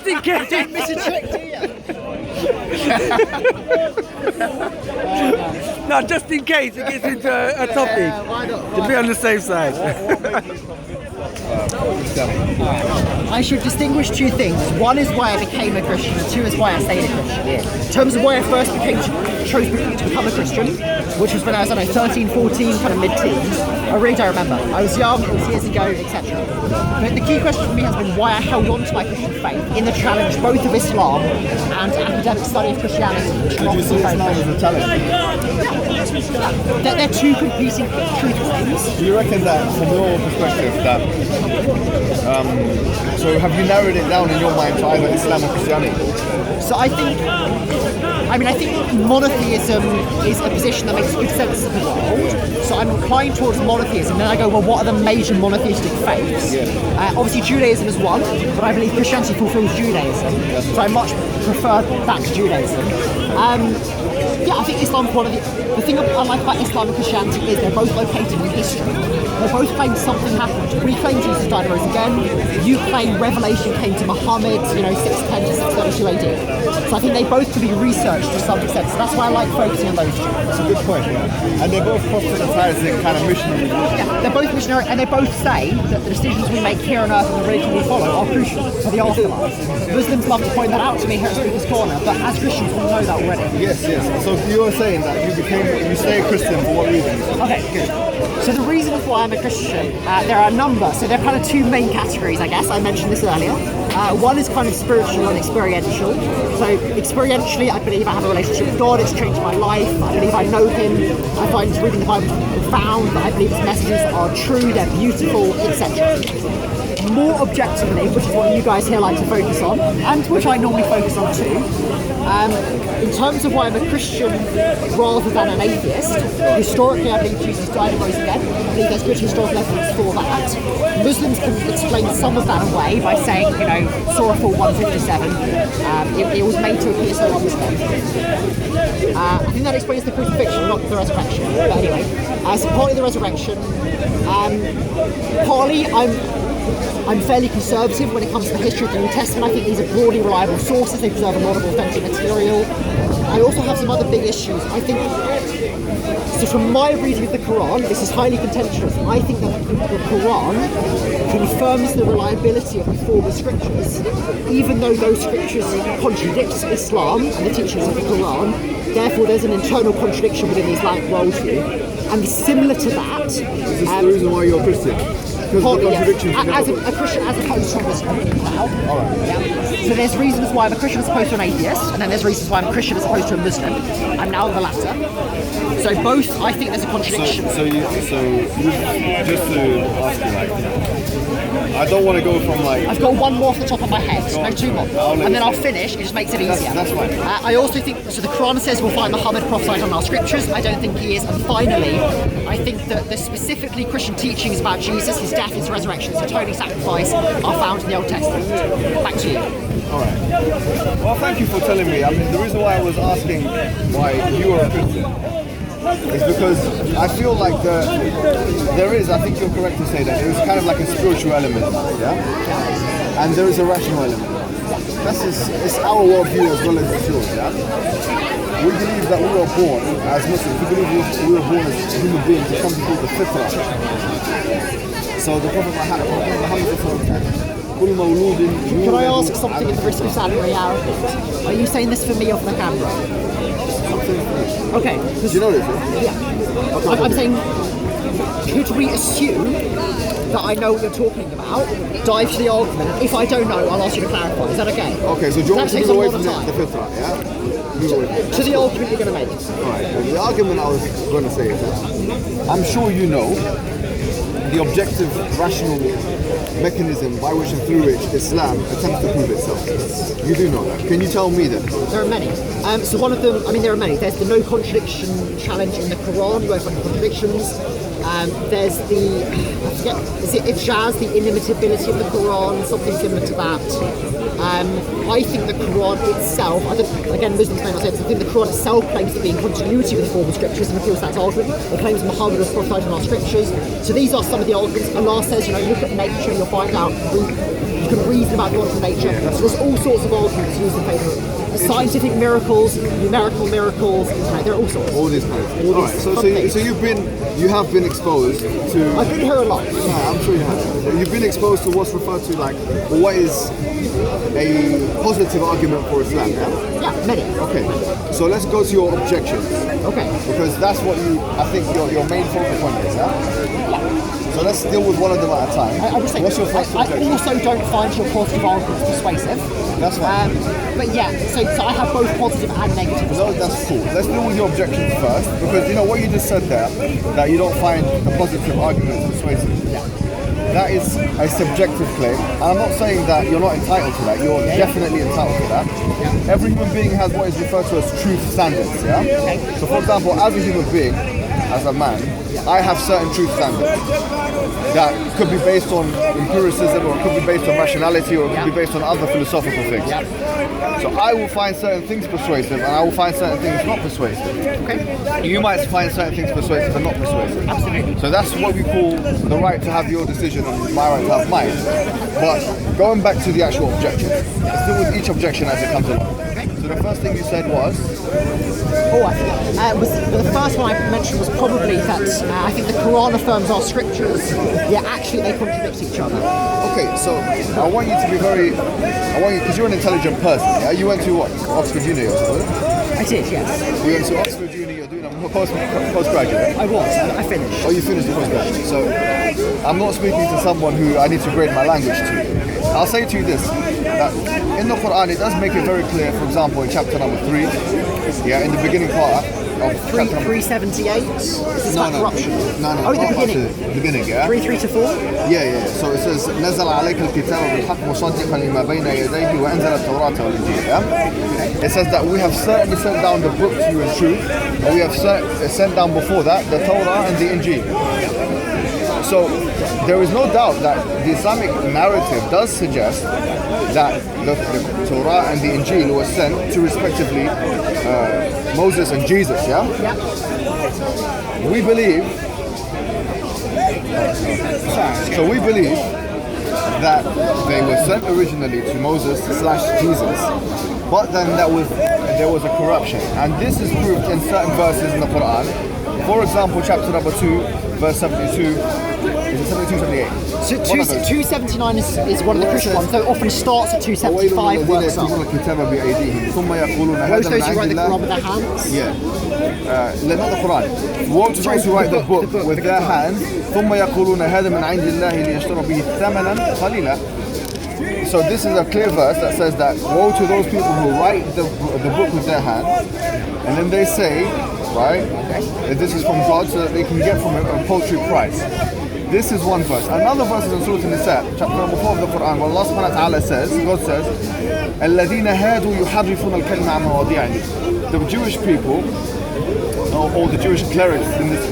in case. Don't miss a trick, do you? No, just in case it gets into a topic. Why not? To be on the safe side. I should distinguish two things. One is why I became a Christian, and two is why I stayed a Christian. In terms of why I first chose to become a Christian, which was when I was, 13, 14, kind of mid-teens, I really don't remember. I was young, it was years ago, etc. But the key question for me has been why I held on to my Christian faith in the challenge both of Islam and academic study of Christianity. Which Did you see Islam as a challenge? They're two competing truth claims. Do you reckon that, from your perspective, that so have you narrowed it down in your mind to either Islam or Christianity? So I think monotheism is a position that makes good sense of the world. So I'm inclined towards monotheism. Then I go, well, what are the major monotheistic faiths? Obviously Judaism is one, but I believe Christianity fulfills Judaism. So I much prefer that to Judaism. I think Islam's one of the thing I like about Islam and Christianity is they're both located in history. They both claim something happened. We claim Jesus died and rose again. You claim revelation came to Muhammad, 610 to 632 AD. So I think they both can be researched to some extent. So that's why I like focusing on those two. That's a good point. And they're both proselytizing kind of missionary. Yeah, they're both missionary, and they both say that the decisions we make here on earth and the religion we follow are crucial for the afterlife. Muslims love to point that out to me here at Speaker's Corner, but as Christians we know that already. Yes. So you were saying that you stay a Christian for what reason? Okay, good. So the reasons why I'm a Christian, there are a number. So there are kind of two main categories, I guess. I mentioned this earlier. One is kind of spiritual and experiential. So experientially, I believe I have a relationship with God. It's changed my life. I believe I know Him. I find reading the Bible profound. I believe His messages are true. They're beautiful, etc. More objectively, which is what you guys here like to focus on, and which I normally focus on too. In terms of why I'm a Christian rather than an atheist, historically I believe Jesus died and rose again. I believe there's good historical evidence for that. Muslims can explain some of that away by saying, Surah 157, it was made to appear so long as then. I think that explains the crucifixion, not the resurrection. But anyway, so partly the resurrection, partly I'm fairly conservative when it comes to the history of the New Testament. I think these are broadly reliable sources. They preserve a lot of authentic material. I also have some other big issues. I think, so from my reading of the Quran, this is highly contentious. I think that the Quran confirms the reliability of the former scriptures, even though those scriptures contradict Islam and the teachings of the Quran. Therefore, there's an internal contradiction within the Islamic worldview. And similar to that... Is this the reason why you're a Christian? Because of the contradictions. As a Christian, as opposed to a Muslim. Alright. Yeah. So there's reasons why I'm a Christian as opposed to an atheist, and then there's reasons why I'm a Christian as opposed to a Muslim. I'm now the latter. So both, I think there's a contradiction. So just to ask you, I don't want to go from I've got one more off the top of my head, no two more. And then I'll finish, it just makes it easier. That's fine. I also think, so the Quran says we'll find Muhammad prophesied on our scriptures. I don't think he is. And finally, I think that the specifically Christian teachings about Jesus, his death, his resurrection, his atoning sacrifice are found in the Old Testament. Back to you. Alright. Well, thank you for telling me. I mean, the reason why I was asking why you are a Christian is because I feel like there is, I think you're correct to say that, there is kind of like a spiritual element, yeah? And there is a rational element. It's our worldview as well as it's yours, yeah? We believe that we were born as Muslims, we believe we were born as human beings, it's something called the fitrah. So the Prophet Muhammad said, can I ask something at the risk of sounding very arrogant? Are you saying this for me off the camera? Okay. Do you know this? Yeah. Okay, I'm saying, could we assume that I know what you're talking about, dive to the argument? If I don't know, I'll ask you to clarify. Is that okay? Okay, so do you want me to move away from the fitrah, yeah? To the argument you're going to make. Alright, well, the argument I was going to say is that I'm sure you know the objective, rational mechanism by which and through which Islam attempts to prove itself. You do know that. Can you tell me that? There are many. So one of them, there are many. There's the no contradiction challenge in the Quran. You won't find contradictions. There's the, I forget, is it Ijaz, the inimitability of the Quran, something similar to that. I think the Quran itself, again, Muslims may not say this, I think the Quran itself claims to be in continuity with the former scriptures and appeals to that argument. It claims Muhammad was prophesied in our scriptures. So these are some of the arguments. Allah says, look at nature, you'll find out You can reason about God's nature. So there's all sorts of arguments used in favour of scientific miracles, numerical miracles. There are all sorts. All these things. All right. So you have been exposed to. I've been here a lot. Yeah, I'm sure you have. You've been exposed to what's referred to like what is a positive argument for Islam. Yeah. Yeah, many. Okay. So let's go to your objections. Okay. Because that's what I think your main focal point is. Yeah. So let's deal with one of them at a time. I would say, what's your first objection? I also don't find your positive arguments persuasive. That's fine. But yeah, so I have both positive and negative. No, that's cool. Let's deal with your objections first, because you know what you just said there, that you don't find the positive arguments persuasive. Yeah. That is a subjective claim, and I'm not saying that you're not entitled to that. You're definitely entitled to that. Yeah. Every human being has what is referred to as truth standards. Yeah. Okay. So, for example, as a human being, as a man, I have certain truth standards that could be based on empiricism, or it could be based on rationality, or it could be based on other philosophical things. Yeah. So I will find certain things persuasive, and I will find certain things not persuasive. Okay. You might find certain things persuasive and not persuasive. Absolutely. So that's what we call the right to have your decision and my right to have mine. But going back to the actual objection, let's deal with each objection as it comes along. So the first thing you said was? Oh, I forget. The first one I mentioned was probably that I think the Quran affirms our scriptures, yet actually they contradict each other. Okay, so I want you to be because you're an intelligent person, yeah? You went to what? Oxford Uni or something? I did, yes. You went to Oxford Uni, you're doing a postgraduate? I was. I finished. Oh, you finished the postgraduate. So I'm not speaking to someone who I need to grade my language to. I'll say to you this, that in the Quran it does make it very clear, for example, in chapter number 3, yeah, in the beginning part of chapter number 378. This is about corruption. No. Oh, the beginning, yeah. 3 to 4. Yeah. So it says نزل عليك الكتاب بالحق مصدقا لما بين يديه وأنزل التوراة والإنجيل. Yeah? It says that we have certainly sent down the book to you in truth, and we have sent down before that the Torah and the Injil. So there is no doubt that the Islamic narrative does suggest that the Torah and the Injil were sent to respectively Moses and Jesus, yeah? We believe that they were sent originally to Moses/Jesus, but then there was a corruption, and this is proved in certain verses in the Quran. For example, chapter number 2, verse 72. Is it 72, 78? So 279 is one of the Christian ones, so it often starts at 275, works up. Those who write the Quran with their hands? Yeah. Not the Quran. Woe to those who write the book with their hands. ثم يقولون هذا من عند الله ليشتروا به ثمنا قليلا. So this is a clear verse that says that woe to those people who write the book with their hands, and then they say, right, that this is from God so that they can get from it a paltry price. This is one verse. Another verse is in Surah An-Nisa, chapter number 4 of the Quran, where Allah subhanahu wa ta'ala says, God says, الَّذِينَ هَادُوا يُحَرِّفُونَ الْكَلِمَ عَنْ مَوَاضِعِهِ. The Jewish people, or the Jewish clerics in this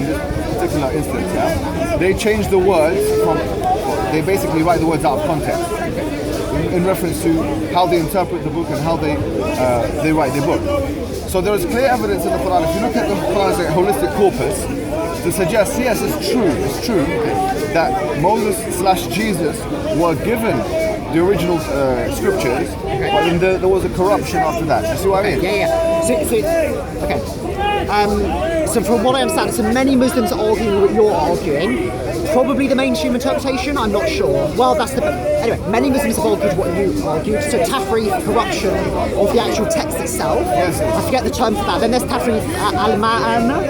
particular instance, yeah, they change the words they basically write the words out of context in reference to how they interpret the book and how they write the book. So there is clear evidence in the Quran, if you look at the Quran's holistic corpus, to suggest, yes, it's true that Moses/Jesus were given the original scriptures, but then there was a corruption after that. You see what I mean? Yeah. Okay. So from what I understand, so many Muslims are arguing what you're arguing. Probably the mainstream interpretation, I'm not sure. Well, that's the... Anyway, many Muslims have argued what you argued. So tahrif, corruption of the actual text itself. Yes. I forget the term for that. Then there's tahrif al-ma'ana.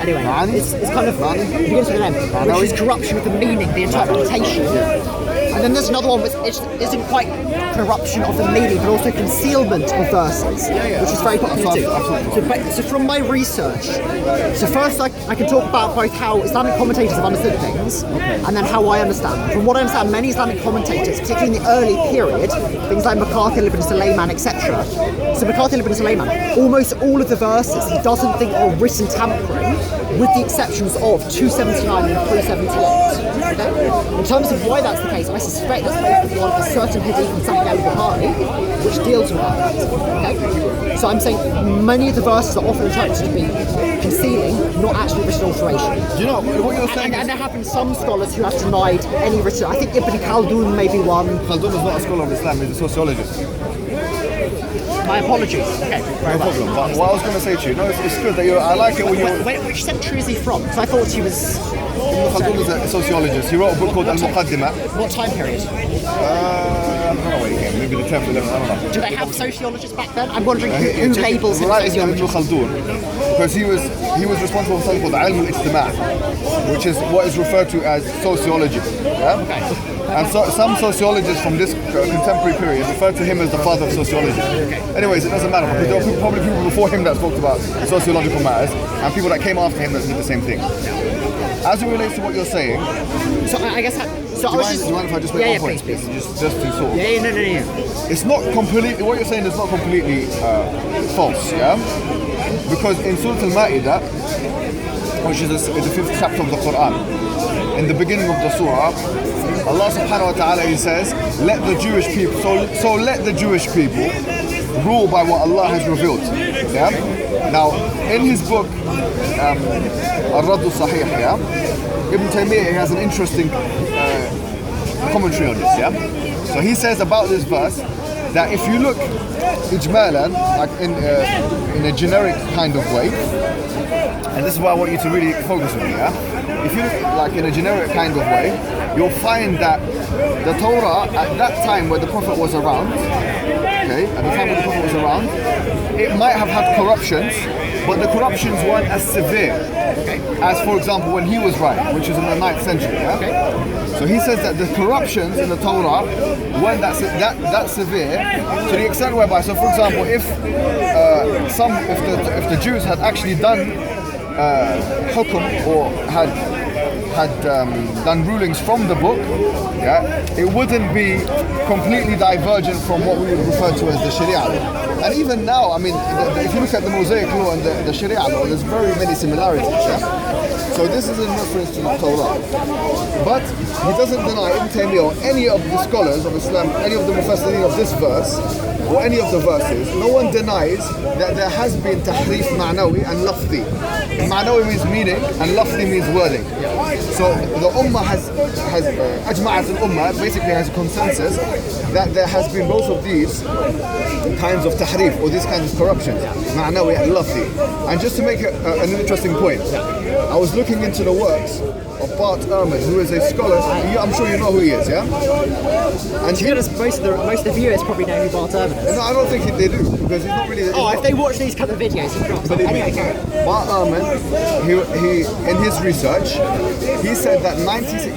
Anyway, it's kind of... It begins with an M, which is corruption of the meaning, the interpretation. And then there's another one which isn't quite corruption of the meaning, but also concealment of verses, which is very popular too. So from my research, so first I can talk about both how Islamic commentators have understood things, and then how I understand them. From what I understand, many Islamic commentators, particularly in the early period, things like MacArthur, Ibn Sulayman, etc. So MacArthur, Ibn Sulayman, almost all of the verses he doesn't think are written tampering, with the exceptions of 279 and 378. Okay? In terms of why that's the case, I suspect that's based on a certain hadith in Sahih al-Bukhari, which deals with that. Okay? So I'm saying many of the verses are often interpreted to be concealing, not actually written alteration. Do you know what you're saying? And there have been some scholars who have denied any written. I think Ibn Khaldun may be one. Khaldun is not a scholar of Islam, he's a sociologist. My apologies. Okay, No problem. But what I was going to say to you, no, it's good that I like it when you're... Which century is he from? Because I thought he was... Ibn Khaldun is a sociologist. He wrote a book called Al-Muqaddimah. What time period? I don't know where he came. Maybe the 10th, 11th, I don't know. Do they have sociologists back then? I'm wondering who labels him Ibn sociologist. Khaldun, because he was responsible for something called Ilm al-Ijtima', which is what is referred to as sociology. Yeah? Okay. And so, some sociologists from this contemporary period refer to him as the father of sociology. Anyways, it doesn't matter because there were probably people before him that spoke about sociological matters and people that came after him that did the same thing. As it relates to what you're saying, So I guess... do you mind if I just make one point? Please. Just to sort of... No. It's not completely, what you're saying is not completely false, yeah? Because in Surah Al-Ma'idah, which is the 5th chapter of the Quran, in the beginning of the surah, Allah subhanahu wa ta'ala, he says, let the Jewish people, so let the Jewish people rule by what Allah has revealed. Yeah? Now, in his book, Al-Radd al-Sahih, yeah? Ibn Taymiyyah has an interesting commentary on this, yeah? So he says about this verse, that if you look ijmalan, like in a generic kind of way, and this is why I want you to really focus on me, yeah? If you look like in a generic kind of way, you'll find that the Torah at that time where the Prophet was around, okay, at the time when the Prophet was around, it might have had corruptions, but the corruptions weren't as severe as, for example, when he was writing, which is in the 9th century. Yeah? So he says that the corruptions in the Torah weren't that severe to the extent whereby, so for example, if the Jews had actually done hukum or had done rulings from the book, yeah, it wouldn't be completely divergent from what we would refer to as the Sharia law. And even now, I mean, if you look at the Mosaic law and the Sharia law, there's very many similarities. Yeah? So this is in reference to the Torah. But he doesn't deny, Ibn Taymiyyah or any of the scholars of Islam, any of the mufassirin of this verse, or any of the verses, no one denies that there has been tahrif ma'nawi and lafzi. Ma'nawi means meaning and lafzi means wording. So the Ummah has ajma'at al-Ummah basically has a consensus that there has been both of these kinds of tahrif or these kinds of corruptions, ma'nawi and lafzi. And just to make an interesting point, I was looking into the works of Bart Ehrman, who is a scholar. I'm sure you know who he is, yeah? And To be honest, most of the viewers probably know who Bart Ehrman is. no, I don't think they do, because he's not really... If they watch these kind of videos, he drops them. Anyway, carry on. Bart Ehrman, he in his research, he said that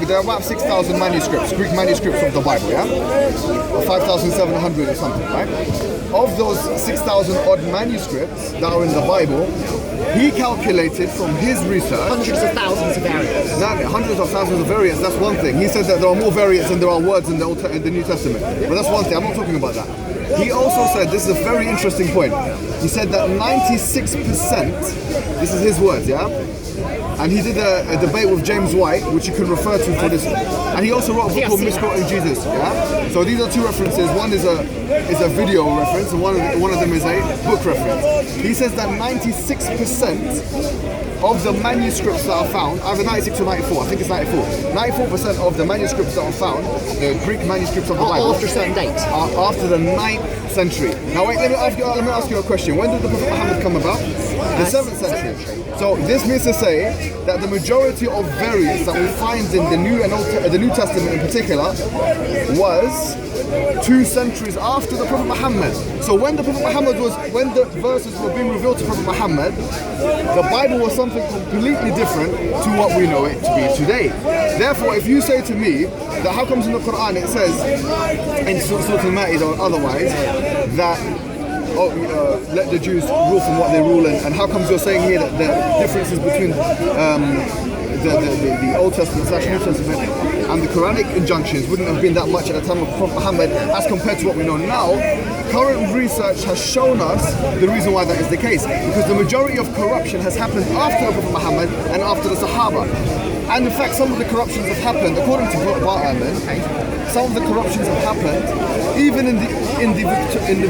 there are about 6,000 manuscripts, Greek manuscripts of the Bible, yeah? Or 5,700 or something, right? Of those 6,000 odd manuscripts that are in the Bible, he calculated from his research... Hundreds of thousands of variants. Exactly, hundreds of thousands of variants, that's one thing. He said that there are more variants than there are words in the New Testament. But that's one thing, I'm not talking about that. He also said, this is a very interesting point, he said that 96%, this is his words, yeah? And he did a debate with James White, which you can refer to for this. And he also wrote a book called Misquoting Jesus. Yeah? So these are two references. One is a video reference, and one of them is a book reference. He says that 96% of the manuscripts that are found, either 96 or 94, I think it's 94. 94% of the manuscripts that are found, the Greek manuscripts of the Bible, After a certain date. are after the 9th century. Now wait, let me ask you a question. When did the Prophet Muhammad come about? The 7th century. So this means to say that the majority of variants that we find in the New Testament in particular was 2 centuries after the Prophet Muhammad. So when the verses were being revealed to Prophet Muhammad, the Bible was something completely different to what we know it to be today. Therefore, if you say to me that how comes in the Quran it says in Surah Al-Ma'idah or otherwise that let the Jews rule from what they rule, and how comes you're saying here that the differences between the Old Testament / New Testament and the Quranic injunctions wouldn't have been that much at the time of Prophet Muhammad as compared to what we know now? current research has shown us the reason why that is the case. Because the majority of corruption has happened after the Prophet Muhammad and after the Sahaba. And in fact, some of the corruptions have happened, according to Barman, some of the corruptions have happened even in the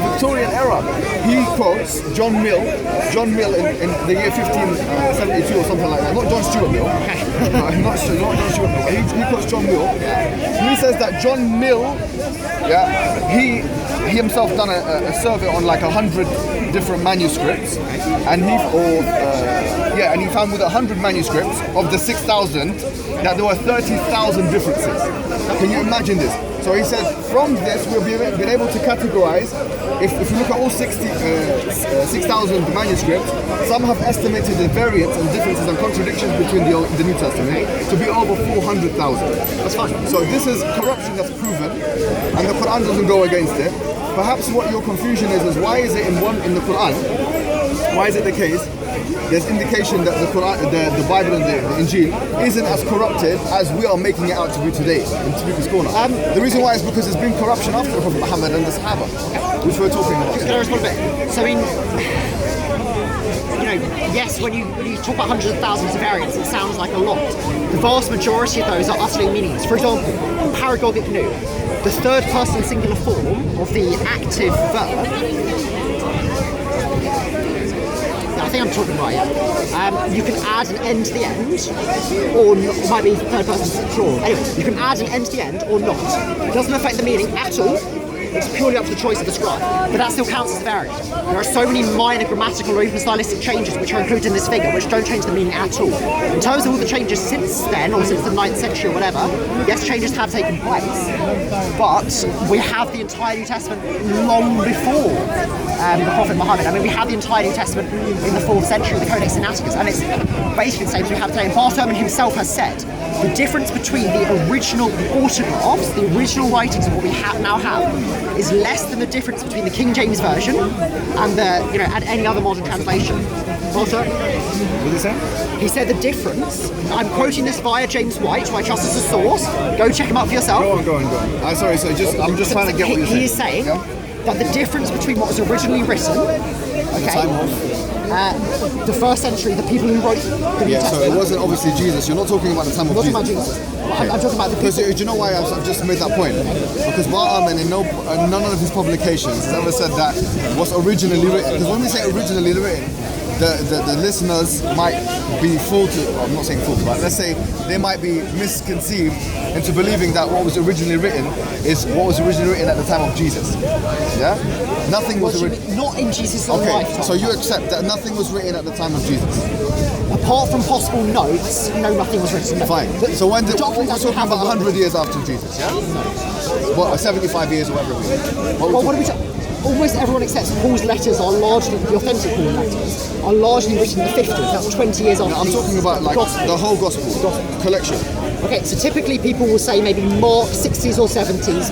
Victorian era. He quotes John Mill in the year 1572 or something like that. Not John Stuart Mill. not John Stuart Mill. He quotes John Mill. He says that John Mill, he himself done a survey on like 100 different manuscripts, and he found with 100 manuscripts of the 6,000 that there were 30,000 differences. Can you imagine this? So he said, from this we'll be able to categorize, if you look at all 6,000 manuscripts, some have estimated the variance and differences and contradictions between the New Testament to be over 400,000. That's fine. So this is corruption that's proven, and the Quran doesn't go against it. Perhaps what your confusion is why is it in the Quran? Why is it the case? There's indication that the Quran, the Bible and the Injil isn't as corrupted as we are making it out to be today in Tabuka's Corner. The reason why is because there's been corruption after the Prophet Muhammad and the Sahaba, which we're talking about. Can I respond a bit? So I mean, yes, when you talk about hundreds of thousands of variants, it sounds like a lot. The vast majority of those are utterly meaningless. For example, paragogic nu, the third person singular form of the active verb. I think I'm talking right, yeah. You can add an end to the end, or not, it might be third person plural. Anyway, you can add an end to the end or not. It doesn't affect the meaning at all. It's purely up to the choice of the scribe, but that still counts as a variant. There are so many minor grammatical or even stylistic changes which are included in this figure, which don't change the meaning at all. In terms of all the changes since then, or since the 9th century or whatever, yes, changes have taken place, but we have the entire New Testament long before the Prophet Muhammad. I mean, we have the entire New Testament in the 4th century, the Codex Sinaiticus, and it's basically the same as we have today. And Barman himself has said, the difference between the original autographs, the original writings of what we now have, is less than the difference between the King James Version and and any other modern translation. Walter? What did he say? He said the difference, I'm quoting this via James White, who I trust as a source. Go check him out for yourself. Go on. I'm sorry, I'm just trying to get what you're saying. He is saying that the difference between what was originally written, the first century, the people who wrote the New Testament. So it wasn't obviously Jesus. You're not talking about the time of Jesus. I'm not talking about Jesus. I'm talking about the people. Because do you know why I've just made that point? Because Barman in none of his publications has ever said that what's originally written. Because when we say originally written, the listeners might be fooled to, well, I'm not saying fooled, but let's say they might be misconceived into believing that what was originally written is what was originally written at the time of Jesus. Yeah? Nothing was written. Not in Jesus' lifetime. So you accept that nothing was written at the time of Jesus? Apart from possible notes, no, nothing was written. Fine. So when we're talking about 100 years after Jesus, yeah? What, 75 years or whatever it is? What are we talking? Almost everyone accepts Paul's letters are largely, the authentic Paul letters, are largely written in the 50s. That's 20 years after. I'm talking about like the whole gospel collection. Okay, so typically people will say maybe Mark 60s or 70s,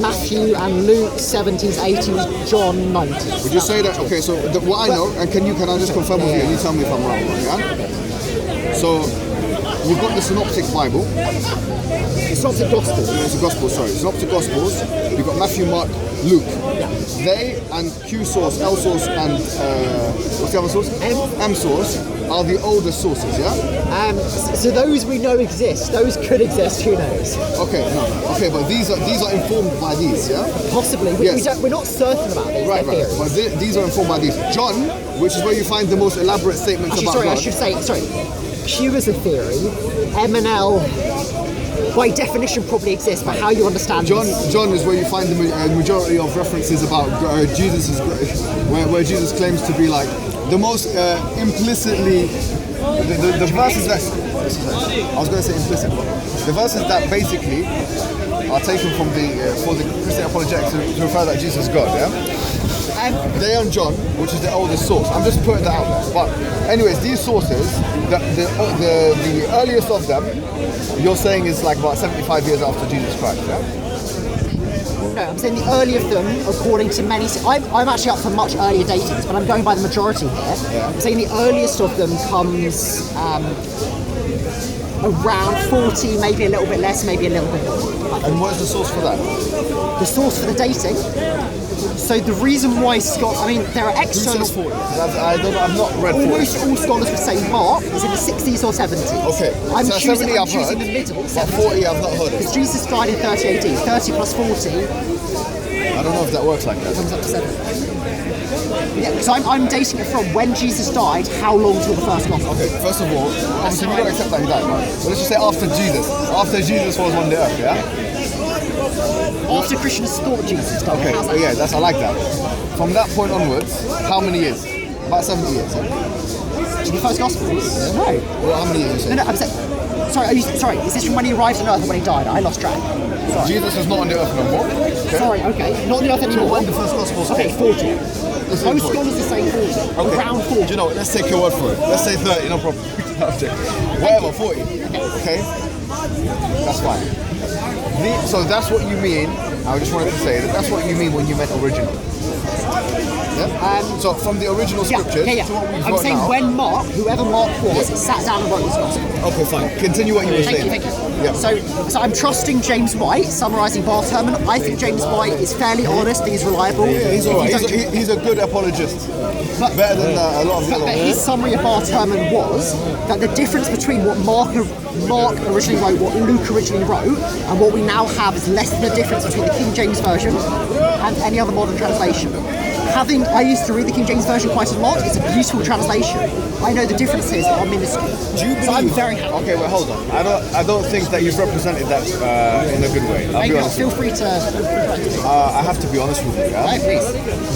Matthew and Luke 70s, 80s, John 90s. Would you say that? Okay, so what I know, and can I just confirm with you and you tell me if I'm wrong, yeah? So we've got the Synoptic Bible. Synoptic Gospels. It's a Gospel, sorry. Synoptic Gospels. We've got Matthew, Mark, Luke. Yeah. They and Q source, L source, and what's the other source? M source are the oldest sources, yeah? So those we know exist. Those could exist. Who knows? Okay, no. Okay, but these are informed by these, yeah? Possibly. We're not certain about these. Right. But these are informed by these. John, which is where you find the most elaborate statements about God. I should say. Q is a theory. M and L, by definition, probably exists, but how you understand John is where you find the majority of references about Jesus, where Jesus claims to be like the most implicitly, the verses that, I was going to say implicit, but the verses that basically are taken from for the Christian apologetics to refer that Jesus is God, yeah? They and John, which is the oldest source. I'm just putting that out there. But anyways, these sources, the earliest of them, you're saying is like about 75 years after Jesus Christ, yeah? No, I'm saying the early of them, according to many. I'm actually up for much earlier datings, but I'm going by the majority here. Yeah. I'm saying the earliest of them comes around 40, maybe a little bit less, maybe a little bit more. And what is the source for that? The source for the dating? So the reason why I mean, there are Who external. says 40? 'Cause I've not read 40. Almost all scholars would say Mark is in the 60s or 70s. Okay, I'm so choosing, 70 I'm I've choosing heard, the middle, but 70. 40 I've not heard of. Because Jesus died in 30 AD. 30 plus 40 I don't know if that works like that. comes up to 70. Yeah, so I'm dating it from when Jesus died, how long till the first gospel? Okay, first of all, obviously we don't accept that he died, right? But let's just say after Jesus. After Jesus was on the earth, yeah? After Christians thought Jesus died. Okay, How's that? yeah, I like that. From that point onwards, how many years? About 70 years. The first gospel? No. Well, how many years? No, I'm saying. Sorry, is this from when he arrived on earth or when he died? I lost track. Sorry. Jesus is not on the earth no more. Okay? Sorry, okay. Not on the earth So anymore. when the first gospel Okay, 40. Let's Most say 40. scholars are saying 40. Okay. Around 40. Do you know what? Let's take your word for it. Let's say 30, no problem. No, I'm joking. Whatever, 40. Okay? That's fine. So that's what you mean. I just wanted to say that's what you mean when you meant original. Yeah? So from the original scriptures Yeah. to what we've I'm got saying now. when Mark, whoever Mark was, sat down and wrote this gospel. Okay, fine. Continue what you were saying. Thank you. Yeah. So I'm trusting James White, summarising Bar Terman. I think James White is fairly honest, he's reliable. He's If alright. you don't- He's a good apologist. But- Better than a lot of the But other his ones. summary of Bar Terman was that the difference between what Mark originally wrote, what Luke originally wrote, and what we now have is less than the difference between the King James Version and any other modern translation. I used to read the King James Version quite a lot. It's a beautiful translation. I know the differences are minuscule. Do you believe? So I'm very happy. Okay, wait, hold on. I don't think that you've represented that in a good way. I'll be Maybe honest. feel free to. I have to be honest with you, yeah? Right, please.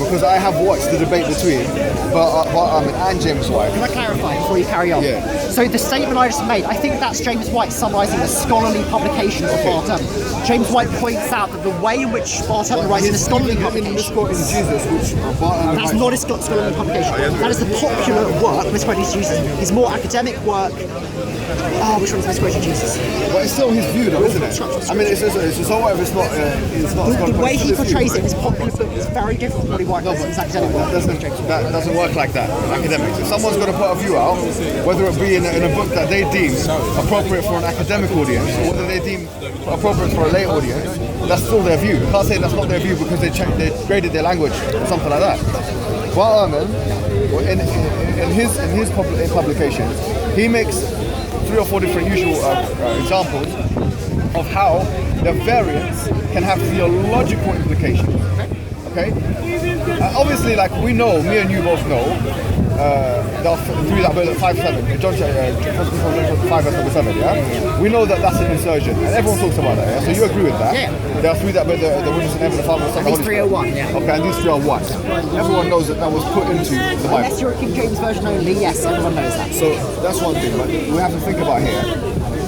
Because I have watched the debate between Bartman and James White. Can I clarify before you carry on? Yeah. So the statement I just made, I think that's James White summarising the scholarly publications of Barton. James White points out that the way in which Barton writes in a scholarly publication, misquoting Jesus, which Bartman that's not a scholarly publication. That is the popular work misquoting Jesus. His more academic work. Oh, which one's misquoting Jesus? But it's still his view, though, isn't it? I mean, it's just all right if it's not. It's not. The way he portrays it in his popular book is very different from what he writes in his academic work. That doesn't work like that in academics. If someone's going to put a view out, whether it be in a book that they deem appropriate for an academic audience, or whether they deem appropriate for a lay audience, that's still their view. You can't say that's not their view because they graded their language or something like that. Bartman, in his publications, he makes 3 or 4 different usual examples of how the variance can have theological implications. Okay? Obviously, like we know, me and you both know, through that verse 5:7, John 5:7, yeah? We know that that's an insertion, and everyone talks about that, yeah? So you agree with that? Yeah. There are 3 that bear the witness in heaven, the Father, the Son, And the these Holy 3 are Spirit. 1, yeah. Okay, and these 3 are 1. Everyone knows that was put into the Bible. Unless you're a King James Version only, yes, everyone knows that. So that's one thing, but we have to think about here.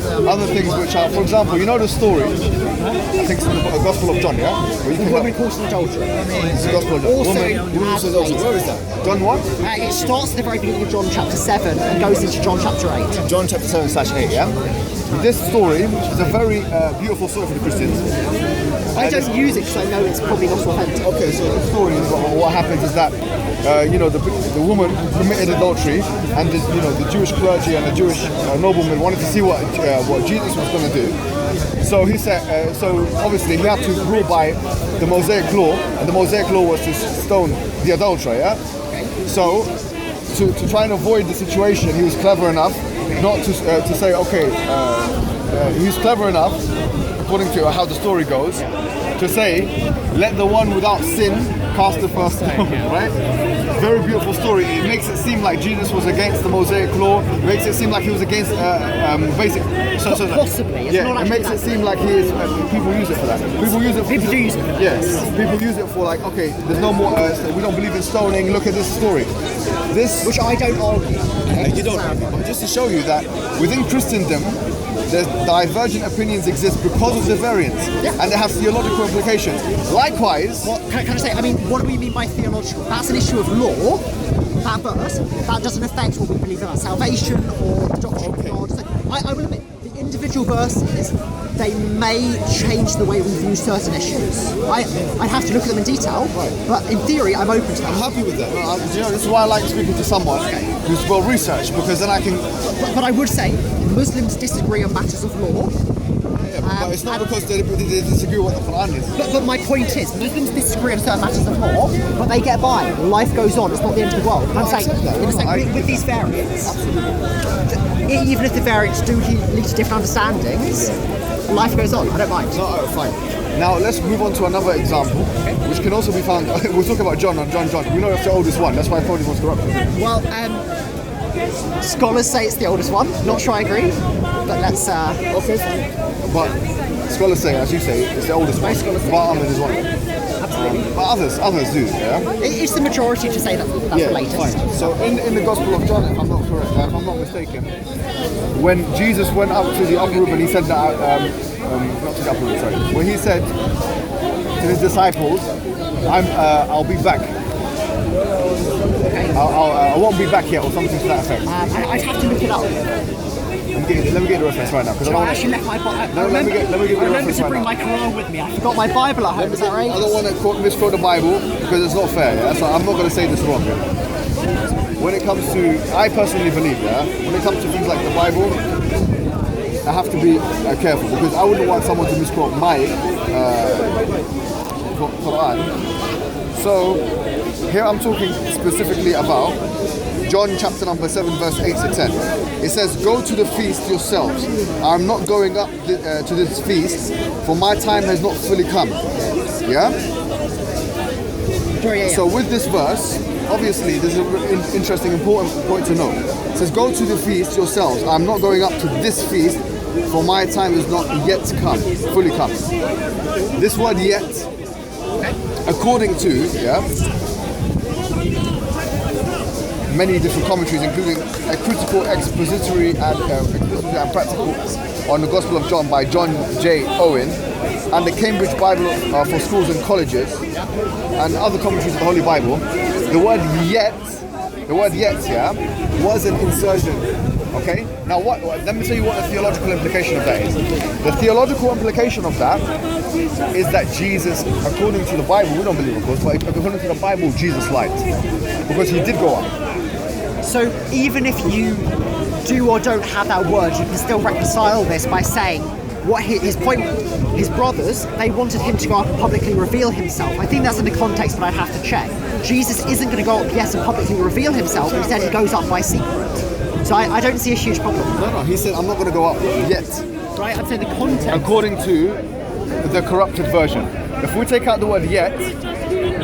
Other things which are, for example, you know the story, I think it's in the Gospel of John, yeah? Where you The can woman caught in adultery. it's the Gospel of John. Also, Woman as says also, later. where is that? John what? It starts at the very beginning of John chapter 7 and goes into John chapter 8. John chapter 7/8, yeah? This story is a very beautiful story for the Christians. I don't use it because I know it's probably not authentic. Okay, so the story is what happens is that the woman committed adultery, and the Jewish clergy and the Jewish nobleman wanted to see what Jesus was going to do. So he said, so obviously he had to rule by the Mosaic law, and the Mosaic law was to stone the adulterer. Yeah. So to try and avoid the situation, he was clever enough not to say okay. He was clever enough, according to how the story goes, to say, let the one without sin cast the first stone, right? Very beautiful story. It makes it seem like Jesus was against the Mosaic law. It makes it seem like he was against basic. Possibly. It's Yeah, not it actually makes it seem like he is. People use it for that. People use it. People do use it for that. Yes, people use it for like, okay, there's no more. We don't believe in stoning. Look at this story. Which I don't argue. You don't. But just to show you that within Christendom, there's divergent opinions exist because of the variance, and they have theological implications. Likewise, What can I say? I mean, what do we mean by theological? That's an issue of law. That verse, that doesn't affect what we believe about salvation or the doctrine of God. So I will admit, the individual verses, they may change the way we view certain issues. I'd have to look at them in detail, but in theory, I'm open to I'm that. happy with that. This is why I like speaking to someone who's well researched, because then I can. But I would say, Muslims disagree on matters of law. Yeah, but it's not because they disagree with what the Quran is. But my point is, Muslims disagree on certain matters of law, but they get by. Life goes on. It's not the end of the world. I'm saying, with these variants, even if the variants do lead to different understandings, life goes on. I don't mind. No, fine. Now let's move on to another example, which can also be found. We'll talk about John. We know it's the oldest one. That's why I thought it was corrupted. Well, scholars say it's the oldest one. Not sure I agree, but let's. Okay, fine. But scholars say, as you say, it's the oldest one. Muhammad is one. Absolutely. But others do. Yeah. It's the majority to say that that's the latest. Fine. So in the Gospel of John, if I'm not correct, if I'm not mistaken, when Jesus went up to the upper room and he said that, not to the upper room, sorry, when he said to his disciples, I'll be back. I won't be back yet, or something to that effect. I'd have to look it up. Let me get the reference right now. So I actually left my Bible. Let me get the reference remember to right bring now. my Quran with me. I forgot my Bible at home. Is that right? I don't want to misquote the Bible because it's not fair. Yeah? So I'm not going to say this wrong. Yeah? When it comes to, I personally believe, when it comes to things like the Bible, I have to be careful because I wouldn't want someone to misquote my Quran. So here I'm talking specifically about John chapter number 7 verse 8 to 10. It says, "Go to the feast yourselves. I am not going up to this feast, for my time has not fully come." Yeah? Sure, yeah. So with this verse, obviously there's an interesting, important point to know. It says, "Go to the feast yourselves. I am not going up to this feast, for my time is not yet come, fully come." This word "yet," according to many different commentaries, including a critical expository and practical on the Gospel of John by John J. Owen, and the Cambridge Bible for Schools and Colleges, and other commentaries of the Holy Bible, the word yet, was an insertion. Okay? Now let me tell you what the theological implication of that is. The theological implication of that is that Jesus, according to the Bible, we don't believe of course, but according to the Bible, Jesus lied. Because he did go up. So even if you do or don't have that word, you can still reconcile this by saying what his point, his brothers, they wanted him to go up and publicly reveal himself. I think that's in the context, but I'd have to check. Jesus isn't going to go up, yes, and publicly reveal himself, instead he goes up by secret. So I don't see a huge problem. No, he said, "I'm not going to go up yet." Right, I'd say the context. According to the corrupted version. If we take out the word "yet,"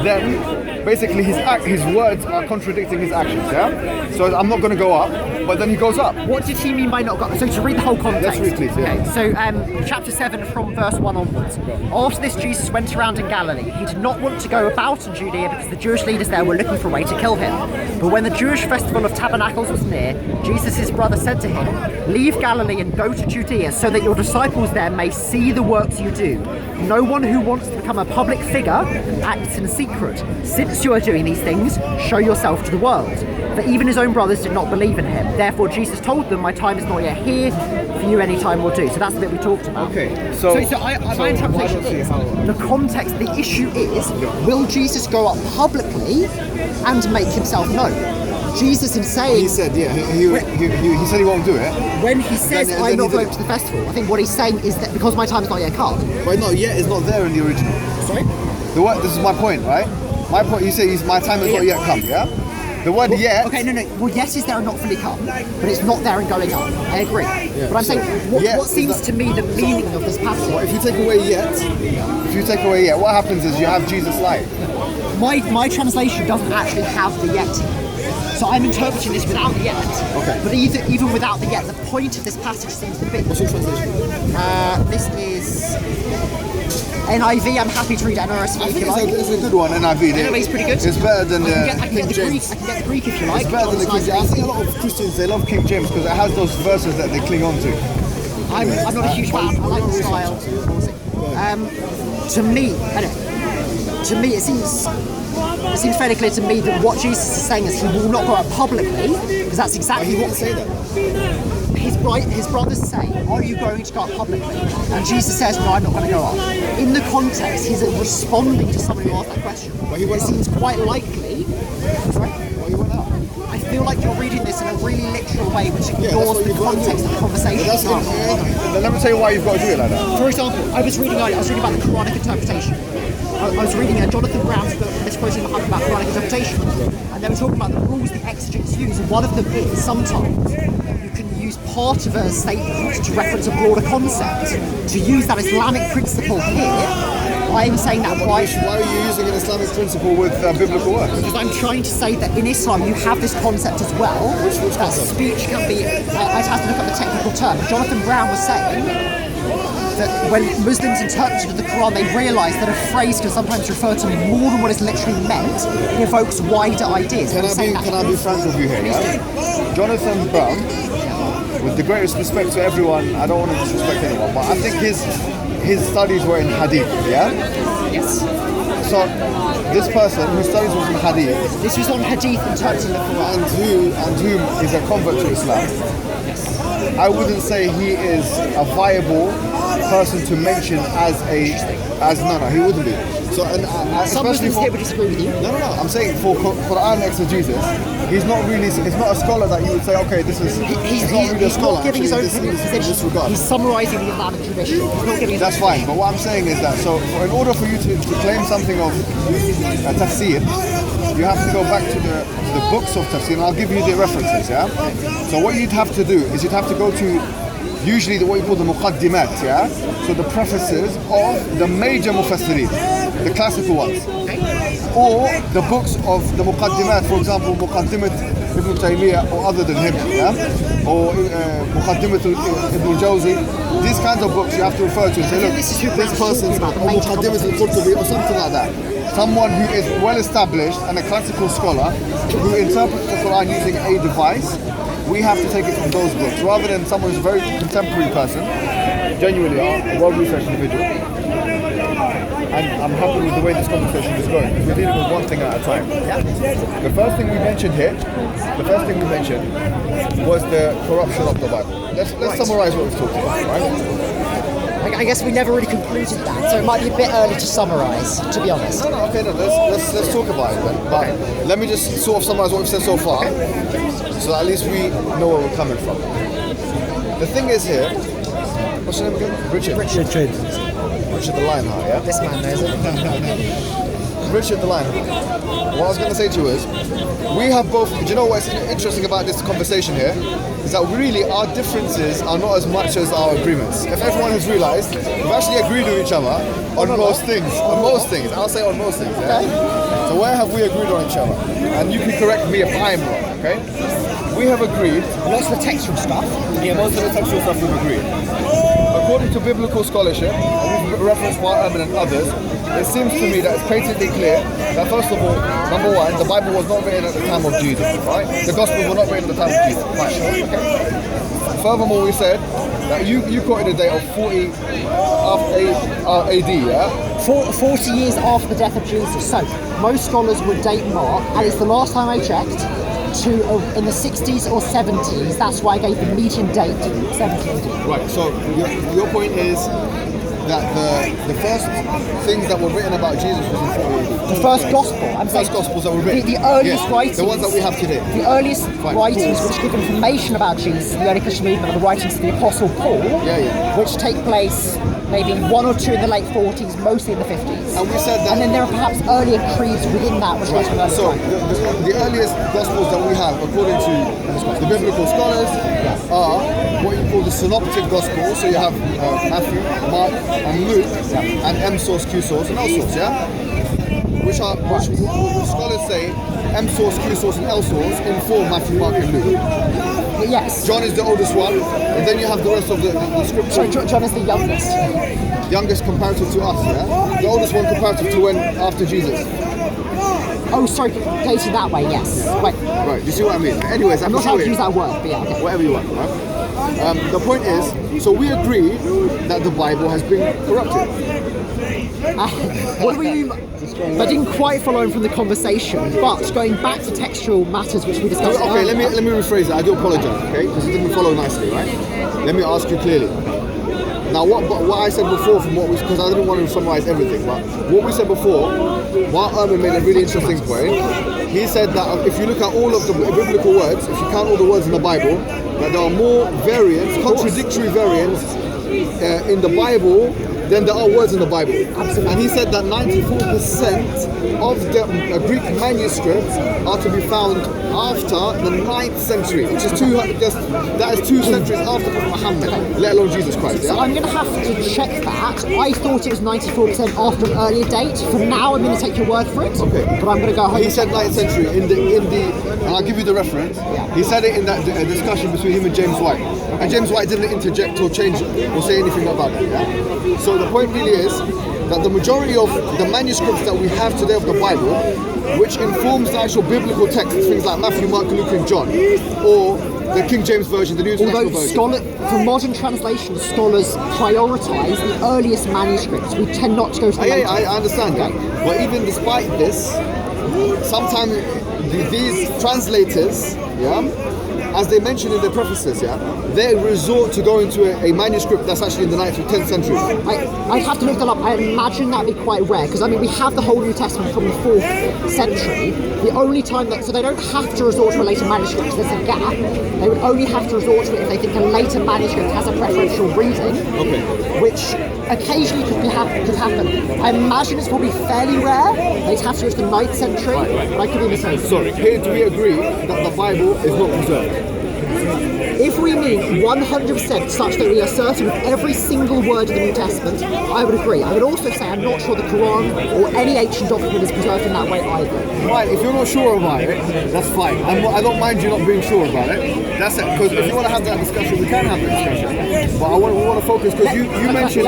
then basically his words are contradicting his actions, yeah? So I'm not going to go up, but then he goes up. What did he mean by not going? So to read the whole context. Let's read, please, yeah. Okay, so chapter 7 from verse 1 onwards. After this, Jesus went around in Galilee. He did not want to go about in Judea because the Jewish leaders there were looking for a way to kill him. But when the Jewish festival of Tabernacles was near, Jesus, his brother, said to him, "Leave Galilee and go to Judea so that your disciples there may see the works you do. No one who wants to become a public figure acts in secret. Since you are doing these things, show yourself to the world." For even his own brothers did not believe in him. Therefore Jesus told them, "My time is not yet here, for you any time will do." So that's the bit we talked about. Okay, my interpretation is, the context, the issue is, will Jesus go up publicly and make himself known? Jesus in saying... He said, he said he won't do it. When he says, "I'm not going to the festival," I think what he's saying is that because my time is not yet come. But not yet is not there in the original. Sorry? This is my point, right? My point, you say my time has not yet come, yeah? The word "yet." Okay, no. Well, yes is there and not fully come, but it's not there and going up. I agree. Yeah, but I'm saying, what seems to me the meaning of this passage? Well, if you take away "yet," what happens is you have Jesus lying. My translation doesn't actually have the "yet." So I'm interpreting this without the "yet." Okay. But even without the "yet," the point of this passage seems to be. What's your translation? This is NIV. I'm happy to read NRSV if you like. It's a good one, NIV. NIV is pretty good. It's better than I can King get the James. Greek. I can get the Greek if you like. It's better than the King James. I see a lot of Christians, they love King James because it has those verses that they cling on to. I'm not a huge fan. I like the style. To me, it seems fairly clear to me that what Jesus is saying is he will not go out publicly, because that's exactly what. Say that. His his brothers say, are you going to go up publicly? And Jesus says, no, I'm not going to go up. In the context, he's responding to somebody who asked that question. It seems quite likely. Sorry? Well, he went up. I feel like you're reading this in a really literal way, which ignores the context of the conversation. Then let me tell you why you've got to do it like that. For example, I was reading about the Quranic interpretation. I was reading Jonathan Brown's book, misquoting Muhammad about Quranic interpretation, and they were talking about the rules the exegetes use, and one of them is sometimes you can use part of a statement to reference a broader concept. To use that Islamic principle here, I'm saying that why are you using an Islamic principle with biblical works? Because I'm trying to say that in Islam you have this concept as well, that speech can be, I'd have to look up the technical term. Jonathan Brown was saying that when Muslims interpreted the Quran, they realised that a phrase can sometimes refer to more than what is literally meant. It evokes wider ideas. Can I be frank with you here? Yeah? Jonathan Brown, with the greatest respect to everyone, I don't want to disrespect anyone, but I think his studies were in Hadith, yeah? Yes. So this person whose studies was in Hadith, this was on Hadith interpreting the Quran, and whom is a convert to Islam. I wouldn't say he is a viable person to mention as no, he wouldn't be. So, and some Muslims here would disagree with you. No. I'm saying for Quran exegesis, he's not a scholar that you would say, okay, this is. He's not really a scholar. Not giving his own opinion position. He's summarising the Islamic tradition. He's not giving. That's fine. But what I'm saying is that in order for you to claim something of tafsir, you have to go back to the books of tafsir, and I'll give you the references. Yeah. So what you'd have to do is you'd have to go to usually what you call the muqaddimat, yeah? So the prefaces of the major mufassirin, the classical ones. Or the books of the muqaddimat, for example, Muqaddimat Ibn Taymiyyah or other than him, yeah? Or Muqaddimat Ibn Jawzi. These kinds of books you have to refer to and say, look, this person's or Muqaddimat al-Qurtubi or something like that. Someone who is well established and a classical scholar who interprets the Quran using a device. We have to take it from those books rather than someone who's a very contemporary person, genuinely a well-researched individual. And I'm happy with the way this conversation is going because we're dealing with one thing at a time. The first thing we mentioned here, was the corruption of the Bible. Let's summarise what we've talked about, right? I guess we never really concluded that, so it might be a bit early to summarise, to be honest. Okay, let's talk about it then. But let me just sort of summarise what we've said so far, so at least we know where we're coming from. The thing is here, what's your name again? Richard the Lionheart, yeah? This man knows it. Richard the Lionheart. What I was going to say to you is, we have both, do you know what's interesting about this conversation here? Is that really our differences are not as much as our agreements. If everyone has realised, we've actually agreed with each other on most things. I'll say on most things, yeah? So where have we agreed on each other? And you can correct me if I'm wrong, okay? We have agreed. Lots of the textual stuff. Yeah, most of the textual stuff we've agreed. According to biblical scholarship, and we've referenced Muhammad and others, it seems to me that it's patently clear that first of all, number one, the Bible was not written at the time of Jesus, right? The Gospels were not written at the time of Jesus, right? Okay. Furthermore, we said that you quoted a date of 40 AD, yeah? 40 years after the death of Jesus. So most scholars would date Mark, and it's the last time I checked, to in the 60s or 70s. That's why I gave the median date 70. Right. So your point is that the first things that were written about Jesus was in 40 AD. The first gospel. I'm saying first gospels that were written. The earliest writings. The ones that we have today. The earliest writings which give information about Jesus, the early Christian movement, are the writings of the Apostle Paul, which take place maybe one or two in the late 40s, mostly in the 50s. And we said that. And then there are perhaps earlier creeds within that, which goes from earlier. So the earliest gospels that we have, according to the biblical scholars, are what you call the synoptic gospels. So you have Matthew, Mark, and Luke, and M source, Q source, and L source, yeah? Which scholars say M source, Q source, and L source inform Matthew, Mark, and Luke. Yes. John is the oldest one, and then you have the rest of the scripture. Sorry, John is the youngest. Youngest comparative to us, yeah? The oldest one comparative to when after Jesus. Oh, sorry, dated that way, yes. Wait. Right, you see what I mean? Anyways, I'm not sure how to use that word, but yeah, okay. Whatever you want, right? The point is, so we agree that the Bible has been corrupted. What do we mean? I didn't quite follow him from the conversation, but going back to textual matters which we discussed Okay, earlier. let me rephrase that. I do apologize, okay? Because it didn't follow nicely, right? Let me ask you clearly. Now, what I said before, because I didn't want to summarize everything, but what we said before, while Urban made a really interesting point, he said that if you look at all of the biblical words, if you count all the words in the Bible, that there are more variants, contradictory variants in the Bible than there are words in the Bible. Absolutely. And he said that 94% of the Greek manuscripts are to be found after the 9th century, which is that is 2 centuries after Prophet Muhammad, let alone Jesus Christ. So I'm going to have to check that. I thought it was 94% after an earlier date. For now, I'm going to take your word for it. Okay. But I'm going to go home. He said 9th century and I'll give you the reference. He said it in that discussion between him and James White. And James White didn't interject or change or say anything about it. Yeah? So the point really is that the majority of the manuscripts that we have today of the Bible, which informs the actual biblical text, things like Matthew, Mark, Luke, and John, or the King James Version, the New International Version. For modern translation, scholars prioritise the earliest manuscripts. We tend not to go to the later. I understand that. But even despite this, sometimes these translators, as they mention in their prefaces, they resort to going to a manuscript that's actually in the 9th or 10th century. I'd have to look that up. I imagine that'd be quite rare, because we have the whole New Testament from the 4th century. The only time so they don't have to resort to a later manuscript because there's a gap. They would only have to resort to it if they think a later manuscript has a preferential reading, which occasionally could happen. I imagine it's probably fairly rare. They'd have to go to the 9th century, but I could be mistaken. Sorry, here do we agree that the Bible is not preserved? If we mean 100% such that we are certain of every single word of the New Testament, I would agree. I would also say I'm not sure the Quran or any ancient document is preserved in that way either. Right, if you're not sure about it, that's fine. I don't mind you not being sure about it. That's it, because if you want to have that discussion, we can have that discussion. But we want to focus, because you mentioned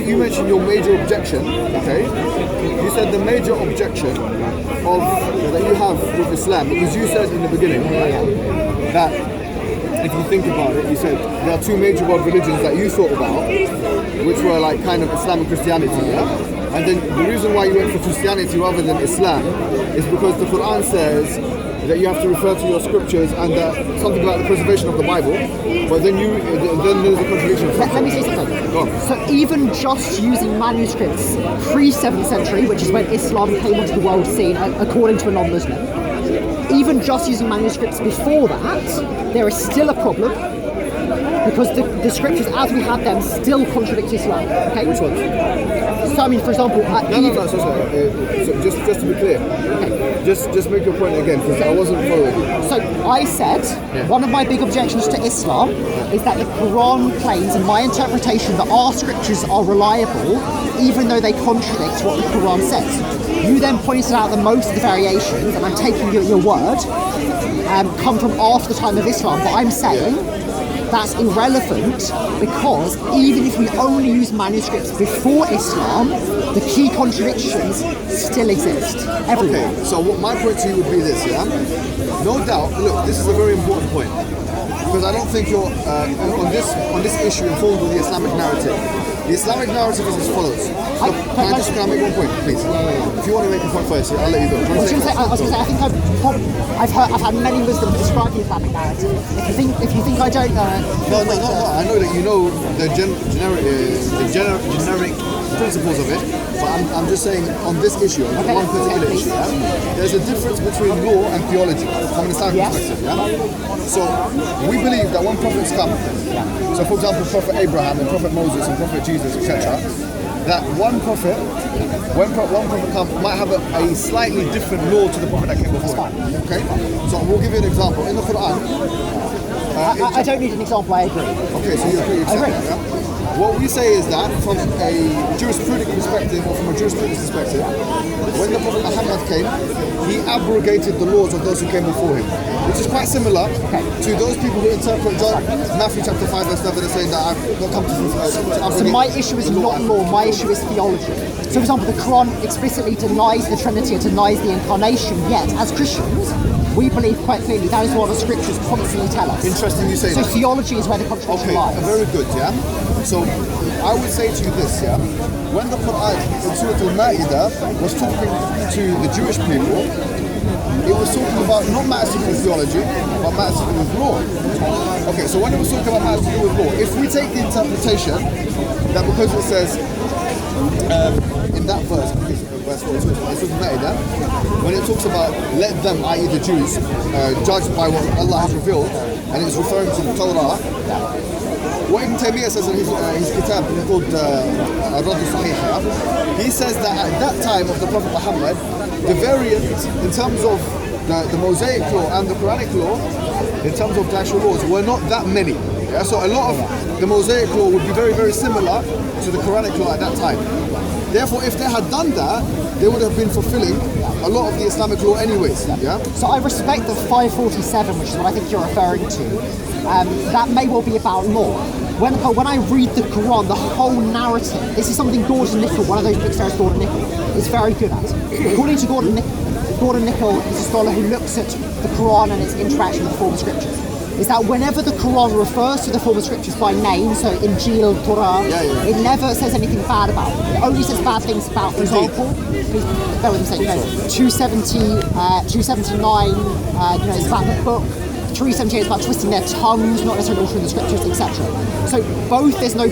you mentioned your major objection, okay? You said the major objection that you have with Islam, because you said in the beginning that if you think about it, you said there are 2 major world religions that you thought about, which were like kind of Islam and Christianity, And then the reason why you went for Christianity rather than Islam is because the Quran says that you have to refer to your scriptures and something about the preservation of the Bible, but then there's a contradiction. Let me say something. So even just using manuscripts pre-7th century, which is when Islam came onto the world scene, according to a non-Muslim, even just using manuscripts before that, there is still a problem, because the scriptures as we have them still contradict Islam. Okay? Which ones? So for example... So just to be clear, just make your point again, because I wasn't following you. So I said, one of my big objections to Islam is that the Quran claims, in my interpretation, that our scriptures are reliable, even though they contradict what the Quran says. You then pointed out that most of the variations, and I'm taking your word, come from after the time of Islam, but I'm saying that's irrelevant, because even if we only use manuscripts before Islam, the key contradictions still exist everywhere. Okay, so my point to you would be this, no doubt, look, this is a very important point, because I don't think you're on this issue informed with the Islamic narrative. The Islamic narrative is as follows. Look, can I make one point, please? If you want to make a point first, I'll let you go. I was going to say, I think I've had many Muslims describe the Islamic narrative. If you think I don't know it... No. I know that you know the generic principles of it, but I'm just saying on this issue, on one particular issue, there's a difference between law and theology from an Islamic perspective. So we believe that when prophets come, so for example, Prophet Abraham and Prophet Moses and Prophet Jesus, etc., that one prophet, when one prophet comes, might have a slightly different law to the prophet that came before him. Okay? So we'll give you an example. In the Quran... I don't need an example, I agree. Okay, so you agree. I agree. What we say is that from a jurisprudence perspective, or from a jurisprudence perspective, when the Prophet Muhammad came, he abrogated the laws of those who came before him, which is quite similar to those people who interpret Matthew chapter 5 verse 7 as saying that I've not come to abrogate. So my issue is not law, my issue is theology. So for example, the Quran explicitly denies the Trinity, it denies the Incarnation, yet as Christians, we believe quite clearly that is what the scriptures constantly tell us. Interesting you say that. So theology is where the contradiction lies. Very good, So So I would say to you this, yeah, when the Quran in Surah Al-Ma'idah was talking to the Jewish people, it was talking about not matters to do with theology, but matters to do with law. Okay, so when it was talking about matters to do with law, if we take the interpretation that because it says in that verse, verse 4, it's Al-Ma'idah, when it talks about let them, i.e. the Jews, judge by what Allah has revealed, and it's referring to the Torah, what Ibn Taymiyyah says in his kitab called Ar-Radd al-Sahih, he says that at that time of the Prophet Muhammad, the variant in terms of the Mosaic law and the Quranic law, in terms of the actual laws, were not that many. Yeah? So a lot of the Mosaic law would be very, very similar to the Quranic law at that time. Therefore, if they had done that, they would have been fulfilling a lot of the Islamic law anyways. Yeah? So I respect the 547, which is what I think you're referring to. That may well be about law. When I read the Quran, the whole narrative, this is something Gordon Nicholl, one of those big stars, Gordon Nicholl, is very good at. According to Gordon Nicholl is a scholar who looks at the Quran and its interaction with the form of scriptures. Is that whenever the Quran refers to the form of scriptures by name, so Injil, Torah, it never says anything bad about it. It only says bad things about, for example, please bear with me a second, 279, it's about the book. 378 is about twisting their tongues, not necessarily altering the scriptures, etc. So both there's no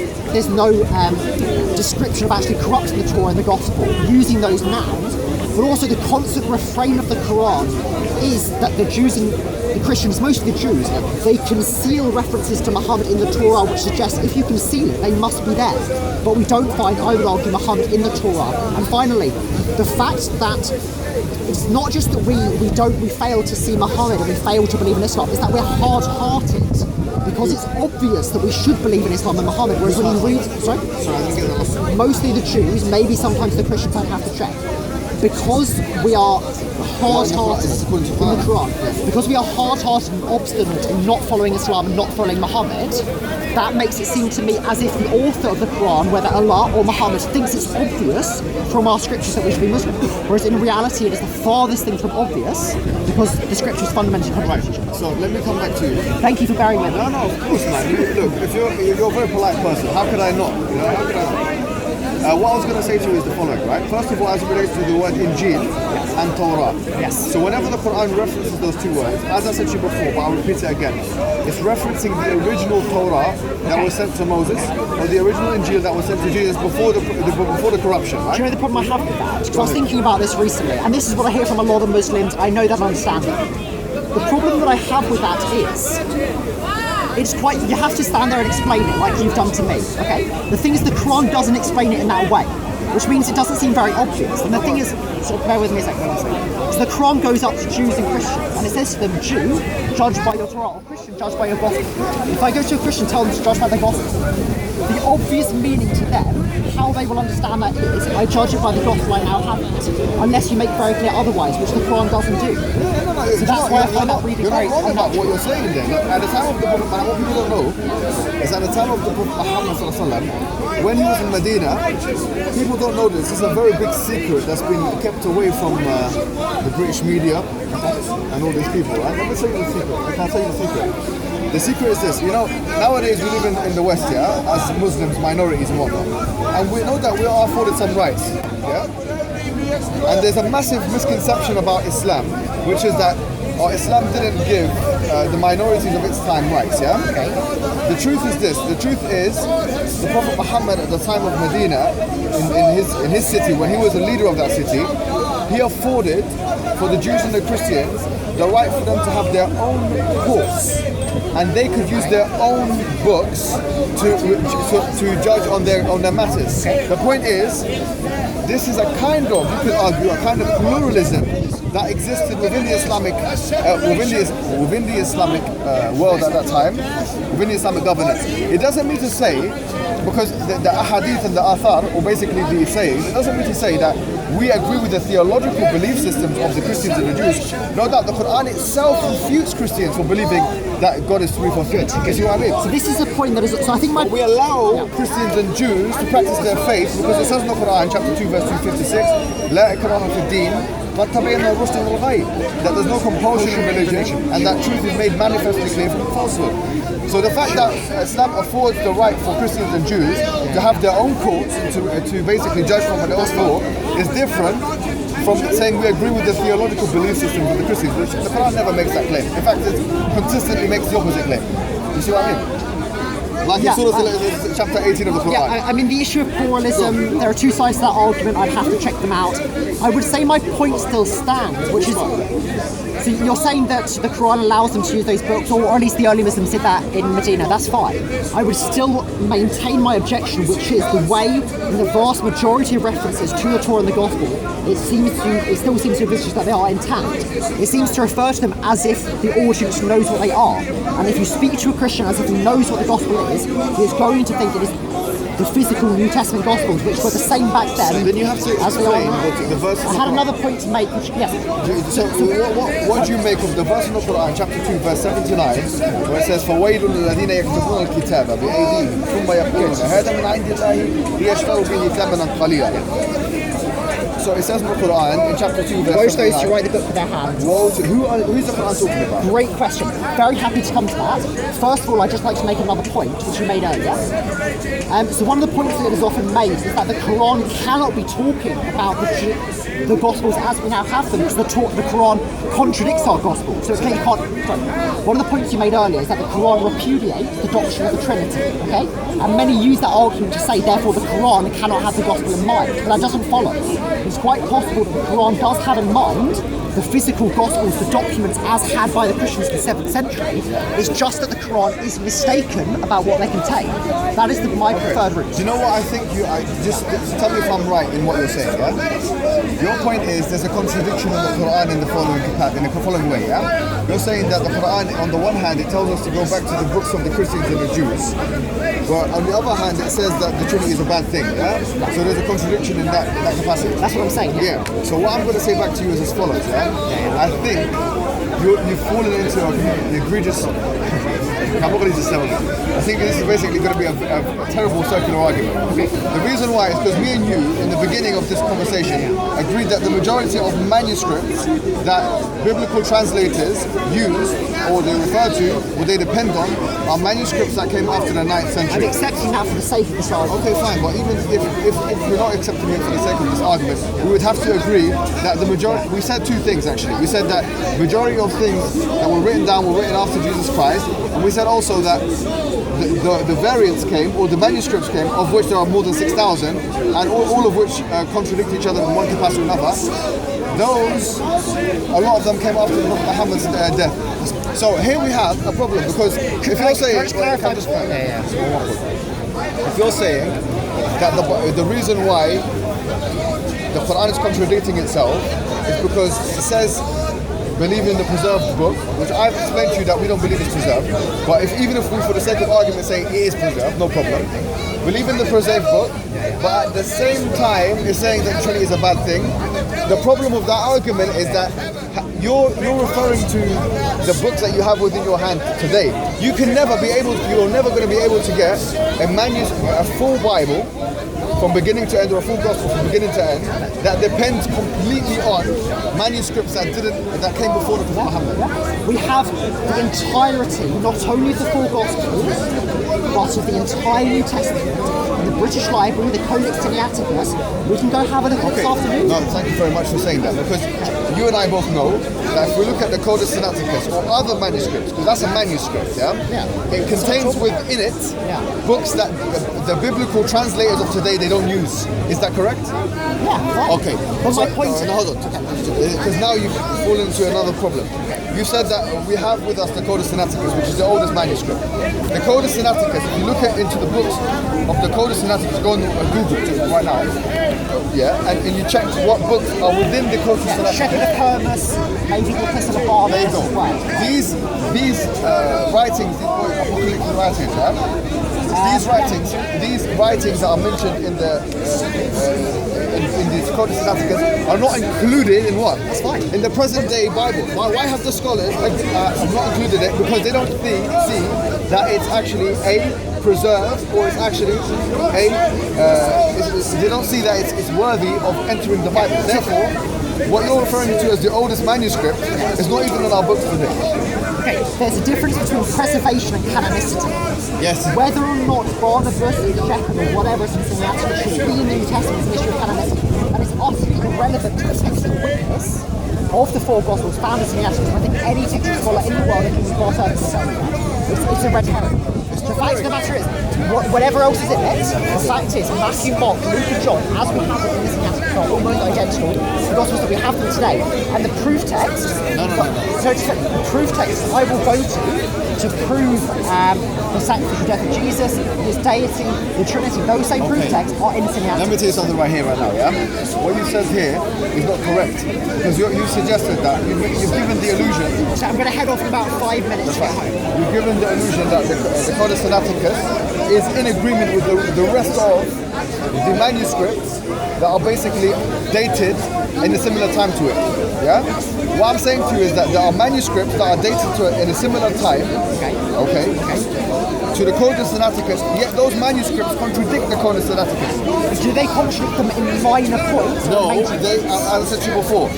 description of actually corrupting the Torah and the Gospel using those nouns, but also the constant refrain of the Quran is that the Jews and the Christians, mostly the Jews, they conceal references to Muhammad in the Torah, which suggests if you conceal it, they must be there. But we don't find, I would argue, Muhammad in the Torah. And finally, the fact that it's not just that we fail to see Muhammad and we fail to believe in Islam, it's that we're hard-hearted because it's obvious that we should believe in Islam and Muhammad, whereas when you read, mostly the Jews, maybe sometimes the Christians, I'd have to check, because we are hard-hearted in the Quran, because we are hard-hearted and obstinate in not following Islam and not following Muhammad, that makes it seem to me as if the author of the Quran, whether Allah or Muhammad, thinks it's obvious from our scriptures that we should be Muslim, whereas in reality it is the farthest thing from obvious because the scriptures fundamentally contradict each other. So let me come back to you. Thank you for bearing with me. No, of course, man. Look, if you're a very polite person, how could I not? How could I not? What I was going to say to you is the following, right? First of all, as it relates to the word Injil and Torah. Yes. So whenever the Quran references those two words, as I said to you before, but I'll repeat it again, it's referencing the original Torah that was sent to Moses, or the original Injil that was sent to Jesus before the corruption, right? Do you know the problem I have with that? Because I was thinking about this recently, and this is what I hear from a lot of Muslims. I know that and understand it. The problem that I have with that is you have to stand there and explain it like you've done to me, okay? The thing is the Quran doesn't explain it in that way, which means it doesn't seem very obvious. And the thing is, so bear with me a second. So the Quran goes up to Jews and Christians, and it says to them, Jew, judge by your Torah, or Christian, judge by your Gospel. If I go to a Christian, tell them to judge by their Gospel. The obvious meaning to them, how they will understand that is, I judge it by the Gospel I now have it, unless you make very clear otherwise, which the Quran doesn't do. So that's why I find that reading very unnatural. You're not wrong about what you're saying there. Look, at the time of the Prophet, what people don't know is at the time of the Prophet Muhammad, when he was in Medina, people don't know this. This is a very big secret that's been kept away from the British media and all these people, right? Let me tell you the secret. I can't tell you the secret. The secret is this, nowadays we live in the West, yeah, as Muslims, minorities and whatnot. And we know that we are afforded some rights, yeah? And there's a massive misconception about Islam, which is that Islam didn't give the minorities of its time rights, yeah? Okay. The truth is this, the truth is the Prophet Muhammad at the time of Medina, in his city, when he was the leader of that city, he afforded for the Jews and the Christians the right for them to have their own courts, and they could use their own books to judge on their matters. The point is, this is a kind of, you could argue, a kind of pluralism that existed within the Islamic world at that time, within the Islamic governance. It doesn't mean to say, because the ahadith and the athar, or basically the sayings, it doesn't mean to say that we agree with the theological belief systems of the Christians and the Jews. No doubt the Quran itself refutes Christians for believing that God is three for good. You see what I mean? So this is the point that is, so I think we allow Christians and Jews to practice their faith because it says in the Quran, chapter 2, verse 256, La ikraha fi din, قَدْ تَبَيَّنَ الرُّشْدُ مِنَ الْغَيِّ, that there's no compulsion in religion, and that truth is made manifestly clear from falsehood. So the fact that Islam affords the right for Christians and Jews to have their own courts to basically judge from an oath law is different from saying we agree with the theological belief systems of the Christians, which the Quran never makes that claim. In fact, it consistently makes the opposite claim. You see what I mean? Like in Surah chapter 18 of the Quran. Yeah, I mean, the issue of pluralism, there are two sides to that argument. I'd have to check them out. I would say my point still stands, which is, so you're saying that the Quran allows them to use those books, or at least the early Muslims did that in Medina. That's fine. I would still maintain my objection, which is the way, in the vast majority of references to the Torah and the Gospel, it still seems to envisage that they are intact. It seems to refer to them as if the audience knows what they are. And if you speak to a Christian as if he knows what the Gospel is, he is going to think it is the physical New Testament Gospels, which were the same back then. Then you have to explain the verse. I had another point to make, which, yes. So what do you make of the verse in the Quran, chapter 2, verse 7 to 9, where it says, فَوَيْلٌ لِلَّذِينَ يَكْتُبُونَ الْكِتَابَ بِأَيْدِيهِمْ ثُمَّ يَقُولُونَ هَذَا مِنْ عِنْدِ اللَّهِ لِيَشْتَرُوا بِهِ ثَمَنًا قَلِيلًا. So it says in the Quran, in chapter 2, verse 7 to 9. Woe to those who write the book with their hands. Who's the Quran talking about? Great question. Very happy to come to that. First of all, I'd just like to make another point, which you made earlier. So one of the points that is often made is that the Quran cannot be talking about the Gospels as we now have them, because the Quran contradicts our Gospel. So it clearly can't. Sorry. One of the points you made earlier is that the Quran repudiates the doctrine of the Trinity. Okay, and many use that argument to say, therefore, the Quran cannot have the Gospel in mind, but that doesn't follow. It's quite possible that the Quran does have in mind the physical Gospels, the documents as had by the Christians in the 7th century. It's just that the Quran is mistaken about what they contain. That is my preferred route. Do you know what I think? Just tell me if I'm right in what you're saying. Yeah. Your point is there's a contradiction in the Quran in the following way. Yeah. You're saying that the Quran, on the one hand, it tells us to go back to the books of the Christians and the Jews, but on the other hand, it says that the Trinity is a bad thing. Yeah. So there's a contradiction in that capacity. That's what I'm saying. Yeah. So what I'm going to say back to you is as follows. Yeah. I think you've fallen into an egregious. I'm not going to use this level. I think this is basically going to be a terrible circular argument. The reason why is because me and you, in the beginning of this conversation, agreed that the majority of manuscripts that biblical translators use, or they refer to, or they depend on, are manuscripts that came after the 9th century. I'm accepting that for the sake of this argument. Okay, fine, but even if we're not accepting it for the sake of this argument, we would have to agree that the majority, we said two things actually. We said that the majority of things that were written down were written after Jesus Christ, and we said also that the variants came, or the manuscripts came, of which there are more than 6,000, and all of which contradict each other in one capacity or another. Those, a lot of them came after Muhammad's death. So here we have a problem, because if you're saying, if you're saying that the reason why the Quran is contradicting itself is because it says believe in the preserved book, which I've explained to you that we don't believe it's preserved, but even if we, for the sake of argument, say it is preserved, no problem. Believe in the preserved book, but at the same time, it's saying that Trinity is a bad thing. The problem with that argument is that you're referring to the books that you have within your hand today. You're never going to be able to get a full Bible from beginning to end, or a full gospel from beginning to end, that depends completely on manuscripts that came before the Prophet Muhammad. We have the entirety, not only of the four gospels, but of the entire New Testament in the British Library, the Codex Sinaiticus. We can go have a look this afternoon. No, thank you very much for saying that, because you and I both know that if we look at the Codex Sinaiticus or other manuscripts, because that's a manuscript, it contains within it books that the biblical translators of today, they don't use. Is that correct? Yeah. Okay. But my point is, hold on, because now you've fallen into another problem. You said that we have with us the Codex Sinaiticus, which is the oldest manuscript. The Codex Sinaiticus, if you look into the books of the Codex Sinaiticus, go on Google right now, and you check what books are within the Codex Sinaiticus. Check the Kermas, maybe the Epistle of Barnabas. There you go. Right. These writings, these apocalyptic writings, these writings that are mentioned in the in these Codex Sinaiticus are not included in what? That's fine. In the present day Bible. Why have the scholars not included it? Because they don't see that it's actually preserved, or it's actually they don't see that it's worthy of entering the Bible. Therefore, what you're referring to as the oldest manuscript is not even in our books today. Okay, there's a difference between preservation and canonicity. Yes. Whether or not Barnabas, Shepherd, or whatever is in the actual should be in the New Testament is an issue of canonicity. And it's utterly irrelevant to the textual witness of the four Gospels found in the New Testament. I think any textual scholar in the world that can be brought out to say it's a red herring. The fact of the matter is, whatever else is in it, the fact is Matthew, Mark, Luke and John, as we have it in this Catholic are almost identical to the Gospels that we have them today. And the proof text, the proof text I will go to prove the sacrificial death of Jesus, his deity, the Trinity, those same proof texts are in the Catholic. Let me tell you something right here, right now, yeah? What you said here is not correct. Because you suggested that, you've given the illusion. So I'm going to head off in about 5 minutes to get home. You've given the illusion that the Codex Sinaiticus is in agreement with the rest of the manuscripts that are basically dated in a similar time to it. Yeah? What I'm saying to you is that there are manuscripts that are dated to it in a similar time. Okay. To the Codex Sinaiticus, yet those manuscripts contradict the Codex Sinaiticus. Do they contradict them in minor points? No, as I said to you before,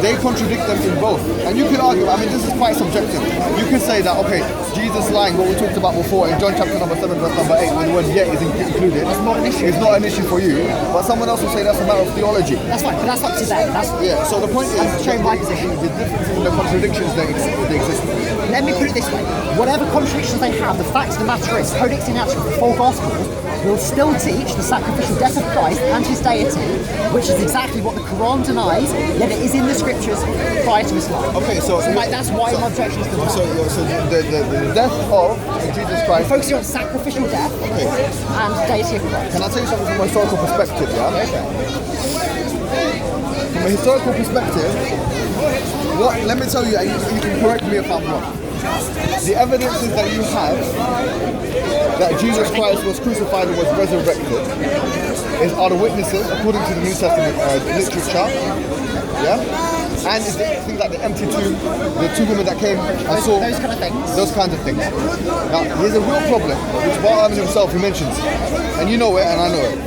they contradict them in both. And you can argue, I mean, this is quite subjective. You can say that, okay, Jesus lying, what we talked about before in John chapter number 7, verse number 8, when the word yet is included, it's not an issue for you, but someone else will say that's a matter of theology. That's fine, but that's up to them. Yeah, so the point is, showing my position. The difference in the contradictions that exist. Let me put it this way, whatever contradictions they have, the fact of the matter is, Codex Sinaiticus, the four Gospels, will still teach the sacrificial death of Christ and his deity, which is exactly what the Quran denies, yet it is in the scriptures prior to Islam. Okay, so that's why my objection is to that. So the death of Jesus Christ. Focusing on sacrificial death and deity of Christ. Can I tell you something from a historical perspective, yeah? From a historical perspective, let me tell you, and you can correct me if I'm wrong. The evidences that you have that Jesus Christ was crucified and was resurrected are the witnesses, according to the New Testament literature, yeah? And it's things like the empty tomb, the two women that came and saw those kind of things. Those kinds of things. Now, here's a real problem, which Muhammad himself, he mentions, and you know it, and I know it.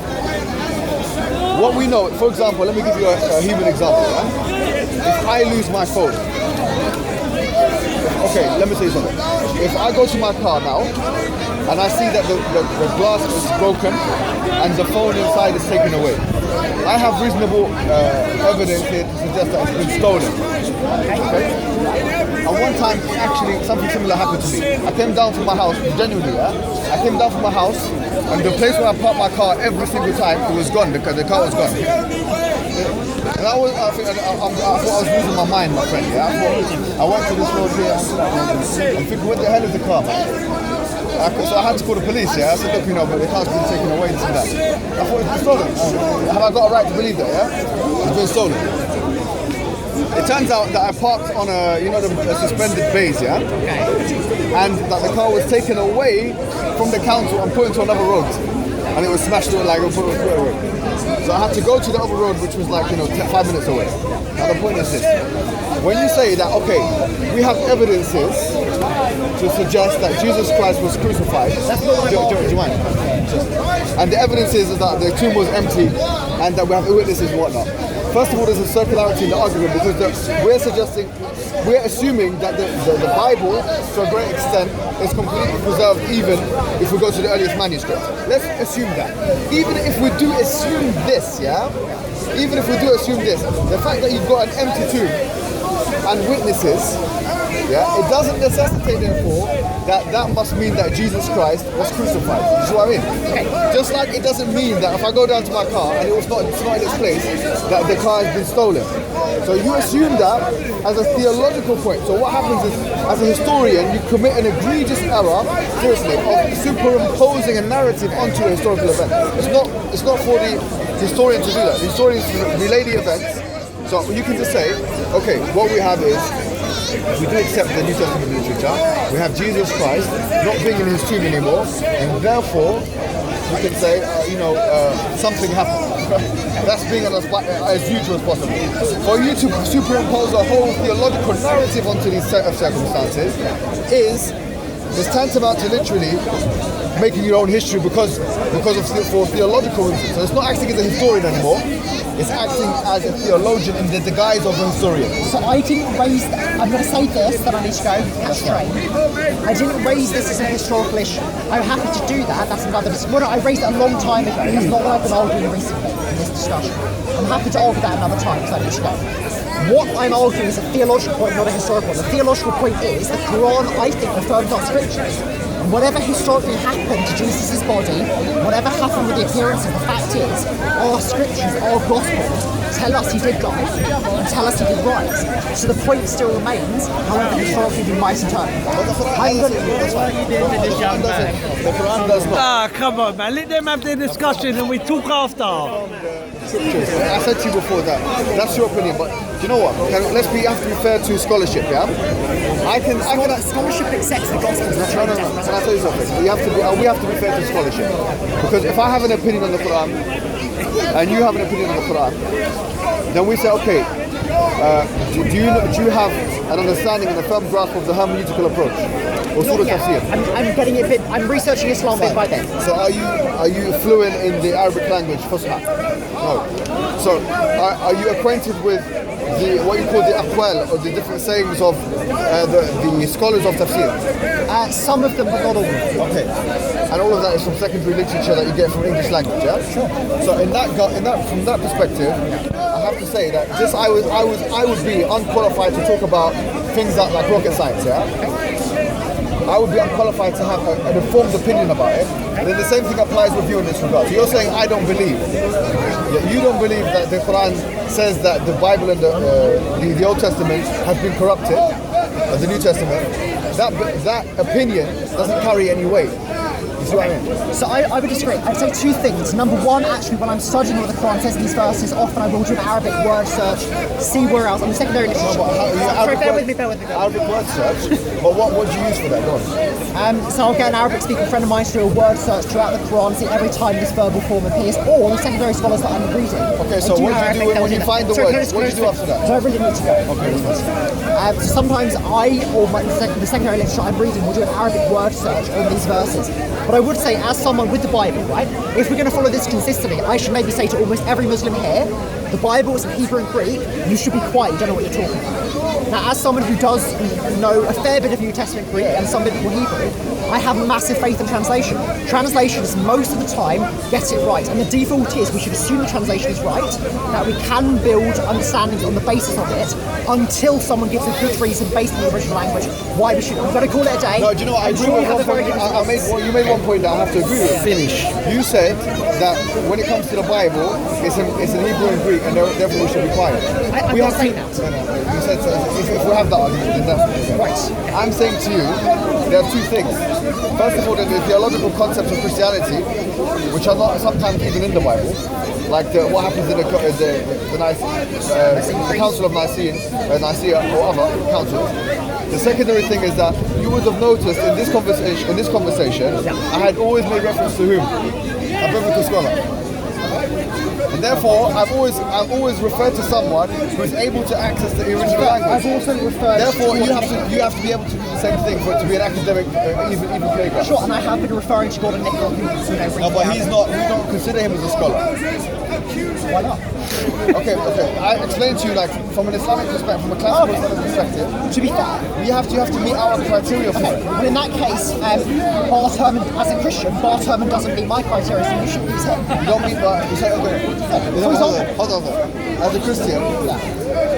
What we know, for example, let me give you a human example. Yeah? If I lose my phone, okay, let me tell you something. If I go to my car now, and I see that the glass is broken, and the phone inside is taken away, I have reasonable evidence here to suggest that it's been stolen. Okay? And one time, actually, something similar happened to me. I came down from my house, genuinely, yeah? I came down from my house, and the place where I parked my car every single time, it was gone, because the car was gone. And I thought I was losing my mind, my friend, yeah? I went to this road here, I'm thinking, what the hell is the car, man? So I had to call the police, yeah? I said, look, but the car's been taken away and that. I thought it's been stolen. Have I got a right to believe that, yeah? It's been stolen. It turns out that I parked on the suspended bays, yeah? And that the car was taken away from the council and put into another road. And it was smashed to put away. So I had to go to the other road, which was 5 minutes away. Now the point is this. When you say that, okay, we have evidences to suggest that Jesus Christ was crucified, do you mind? And the evidence is that the tomb was empty and that we have witnesses and whatnot. First of all, there's a circularity in the argument because we're assuming that the Bible, to a great extent, is completely preserved even if we go to the earliest manuscript. Let's assume that. Even if we do assume this, yeah? Even if we do assume this, the fact that you've got an empty tomb and witnesses, yeah, it doesn't necessitate, therefore, that must mean that Jesus Christ was crucified. You see what I mean? Okay. Just like it doesn't mean that if I go down to my car and it's not in its place, that the car has been stolen. So you assume that as a theological point. So what happens is, as a historian, you commit an egregious error, seriously, of superimposing a narrative onto a historical event. It's not for the historian to do that. The historian is to relay the events. So you can just say, okay, what we have is, we do accept the New Testament literature. We have Jesus Christ not being in his tomb anymore, and therefore we can say, something happened. That's being as neutral as possible. For you to superimpose a whole theological narrative onto these set of circumstances is tantamount to literally making your own history because of for theological reasons. So it's not acting as a historian anymore. is acting as a theologian in the guise of a historian. So I didn't raise, I'm going to say this, then I need to go catch the train. I didn't raise this as a historical issue. I'm happy to do that, that's another discussion. I raised it a long time ago, that's not what I've been arguing recently in this discussion. I'm happy to argue that another time, because I need to go. What I'm arguing is a theological point, not a historical one. The theological point is the Quran, I think, affirms our scriptures. And whatever historically happened to Jesus' body, whatever happened with the appearance of the fact is, our scriptures, our gospels, tell us he did die and tell us he did rise. So the point still remains, however historically we might interpret that. I'm going The Quran does not. Ah, come on, man. Let them have their discussion and we talk after. Scriptures. I said to you before that that's your opinion, but do you know what? You have to be fair to scholarship, yeah? Scholarship accepts the gospels. No. Can I tell you something? We have to be fair to scholarship. Because if I have an opinion on the Quran and you have an opinion on the Quran, then we say, okay, do you have an understanding and a firm grasp of the hermeneutical approach? Or Surah Tafsir? I'm getting it a bit, I'm researching Islam bit by bit. So are you fluent in the Arabic language, Fusha? No. So are you acquainted with what you call the aqwal, or the different sayings of the scholars of tafsir? Some of them, but not all of them. Okay. And all of that is from secondary literature that you get from English language, yeah? Sure. So from that perspective, I have to say that I would be unqualified to talk about things like rocket science, yeah? I would be unqualified to have an informed opinion about it. And then the same thing applies with you in this regard. So you're saying I don't believe. You don't believe that the Quran says that the Bible and the Old Testament has been corrupted, the New Testament. That opinion doesn't carry any weight. You see what I mean? So I would disagree. I'd say two things. Number one, actually, when I'm studying what the Quran says in these verses, often I will do an Arabic word search, see where else. I'm a secondary literature. Sorry, bear with me. Arabic word search? But what do you use for that? Go on. So I'll get an Arabic speaking friend of mine to do a word search throughout the Quran, see every time this verbal form appears, or the secondary scholars that I'm reading. Okay, so what do you do when you find the word? What do you do after that? So I really need to go. Okay. So sometimes I, or the secondary literature I'm reading, will do an Arabic word search on these verses. But I would say, as someone with the Bible, right, if we're going to follow this consistently, I should maybe say to almost every Muslim here, the Bible is in Hebrew and Greek, you should be quiet, you don't know what you're talking about. Now, as someone who does know a fair bit of New Testament Greek and some biblical Hebrew, I have massive faith in translation. Translations, most of the time, get it right. And the default is we should assume the translation is right, that we can build understandings on the basis of it until someone gives a good reason based on the original language why we should. We've got to call it a day. No, do you know what? I agree with one point. You made one point that I have to agree with. Finish. You said that when it comes to the Bible, it's in Hebrew and Greek, and therefore we should be quiet. I'm not saying that. No. You said if we have that argument, then that's Right. I'm saying to you, there are two things. First of all, there's the theological concepts of Christianity, which are not sometimes even in the Bible, like what happens in the Council of Nicaea or other councils. The secondary thing is that you would have noticed in this conversation, I had always made reference to whom? A biblical scholar. And therefore, I've always referred to someone who's able to access the original language. I've also referred. Therefore, you have to be able to do the same thing for it to be an academic, even playground. Sure, and I have been referring to Gordon Nicholl, No, but he's not. We don't consider him as a scholar. Why not? Okay. I explained to you, like, from an Islamic perspective, from a classical Islamic perspective. To be fair, You have to meet our criteria for it. well, in that case, Bart Ehrman, as a Christian, Bart Ehrman doesn't meet my criteria, so you shouldn't use him. You don't meet, but you say, okay. Hold on. As a Christian,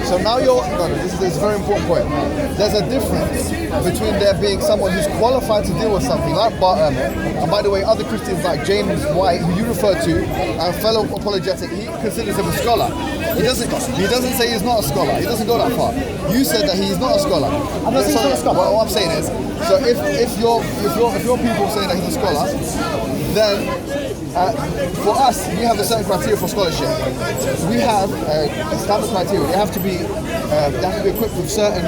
so now this is a very important point. There's a difference between there being someone who's qualified to deal with something like Bart Ehrman, and by the way, other Christians like James White, who you refer to, and fellow apologetic, he considers him a scholar. He doesn't say he's not a scholar. He doesn't go that far. You said that he's not a scholar. I'm not saying he's not a scholar. Well, what I'm saying is, so if your people say that he's a scholar, then for us, we have a certain criteria for scholarship. We have standard criteria. You have to be they have to be equipped with certain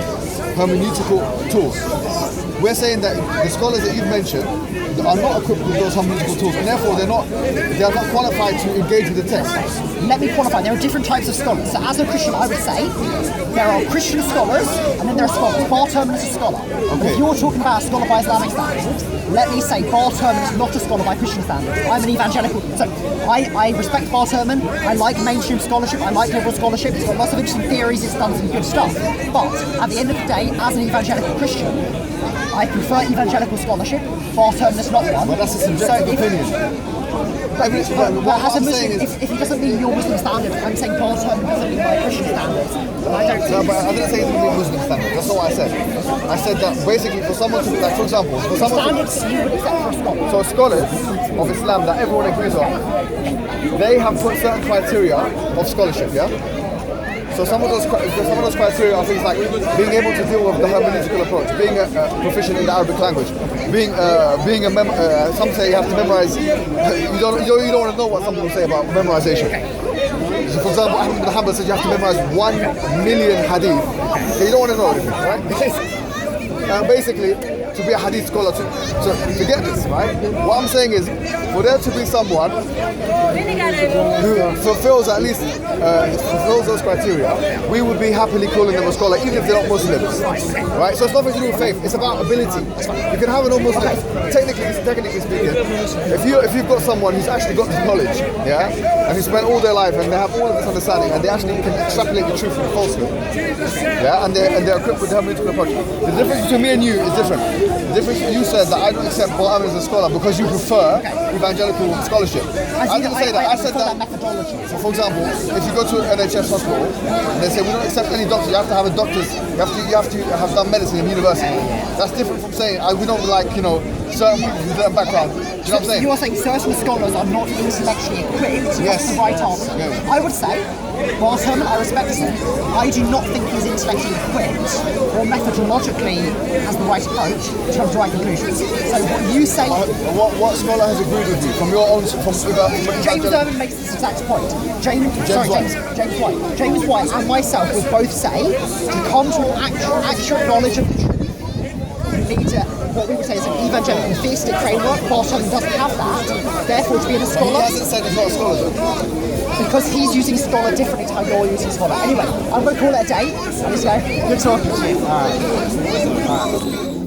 hermeneutical tools. We're saying that the scholars that you've mentioned are not equipped with those hermeneutical tools, and therefore they are not qualified to engage with the text. Let me qualify. There are different types of scholars. So as a Christian, I would say there are Christian scholars, and then there are scholars. Bar Turman is a scholar. Okay. If you're talking about a scholar by Islamic standards, let me say Bar Turman is not a scholar by Christian standards. I'm an evangelical. So I respect Bar Turman. I like mainstream scholarship. I like liberal scholarship. It's got lots of interesting theories. It's done some good stuff. But at the end of the day, as an evangelical Christian, I prefer evangelical scholarship. Bar Turman is not one. But that's a subjective opinion. But as a Muslim, if he doesn't meet your Muslim standards, I'm saying Bar Turman doesn't meet my Christian standards. I don't No, but I didn't say it didn't meet Muslim standards. That's not what I said. I said that basically for someone to, like, for example, for someone to, standards you would accept for a scholar. so scholars of Islam that everyone agrees on, they have put certain criteria of scholarship, yeah? So some of those criteria are things like being able to deal with the hermeneutical approach, being proficient in the Arabic language, some say you have to memorize. You don't want to know what some people say about memorization. So for example, Ahmad bin Hanbal says you have to memorize 1 million hadith. So you don't want to know anything, right? Basically, to be a hadith scholar, to get this, right? What I'm saying is, for there to be someone who fulfills at least fulfills those criteria, we would be happily calling them a scholar, even if they're not Muslims, right? So it's nothing to do with faith. It's about ability. You can have a non-Muslim. Technically speaking, if you've got someone who's actually got this knowledge, yeah, and who spent all their life and they have all of this understanding, and they actually can extrapolate the truth from the falsehood, yeah, and they're equipped with the hermeneutical approach. The difference between me and you is different. The difference you said that I don't accept Paul Ahmed as a scholar because you prefer evangelical scholarship. I didn't say that. I said that. So for example, if you go to an NHS hospital and they say we don't accept any doctor, you have to have a doctor's, you have to have done medicine in university. That's different from saying we don't like, you know, certain people with certain background. Do you know what I'm saying? You are saying certain scholars are not intellectually equipped. Yes. That's the right answer. Yes. I would say, Bar Turman, I respect him. I do not think he's intellectually equipped or methodologically has the right approach to come to right conclusions. So what you say... What scholar has agreed with you from your own... James Irvin makes this exact point. James White. James White and myself would both say to come to an accurate knowledge of the truth, you need to... What we would say is an evangelical theistic framework. Bar Turman doesn't have that. Therefore, to be a scholar... He hasn't said he's not a scholar, though. Because he's using scholar differently to how you're using scholar. Anyway, I'm going to call it a day. Let's go. Good talking to you. All right.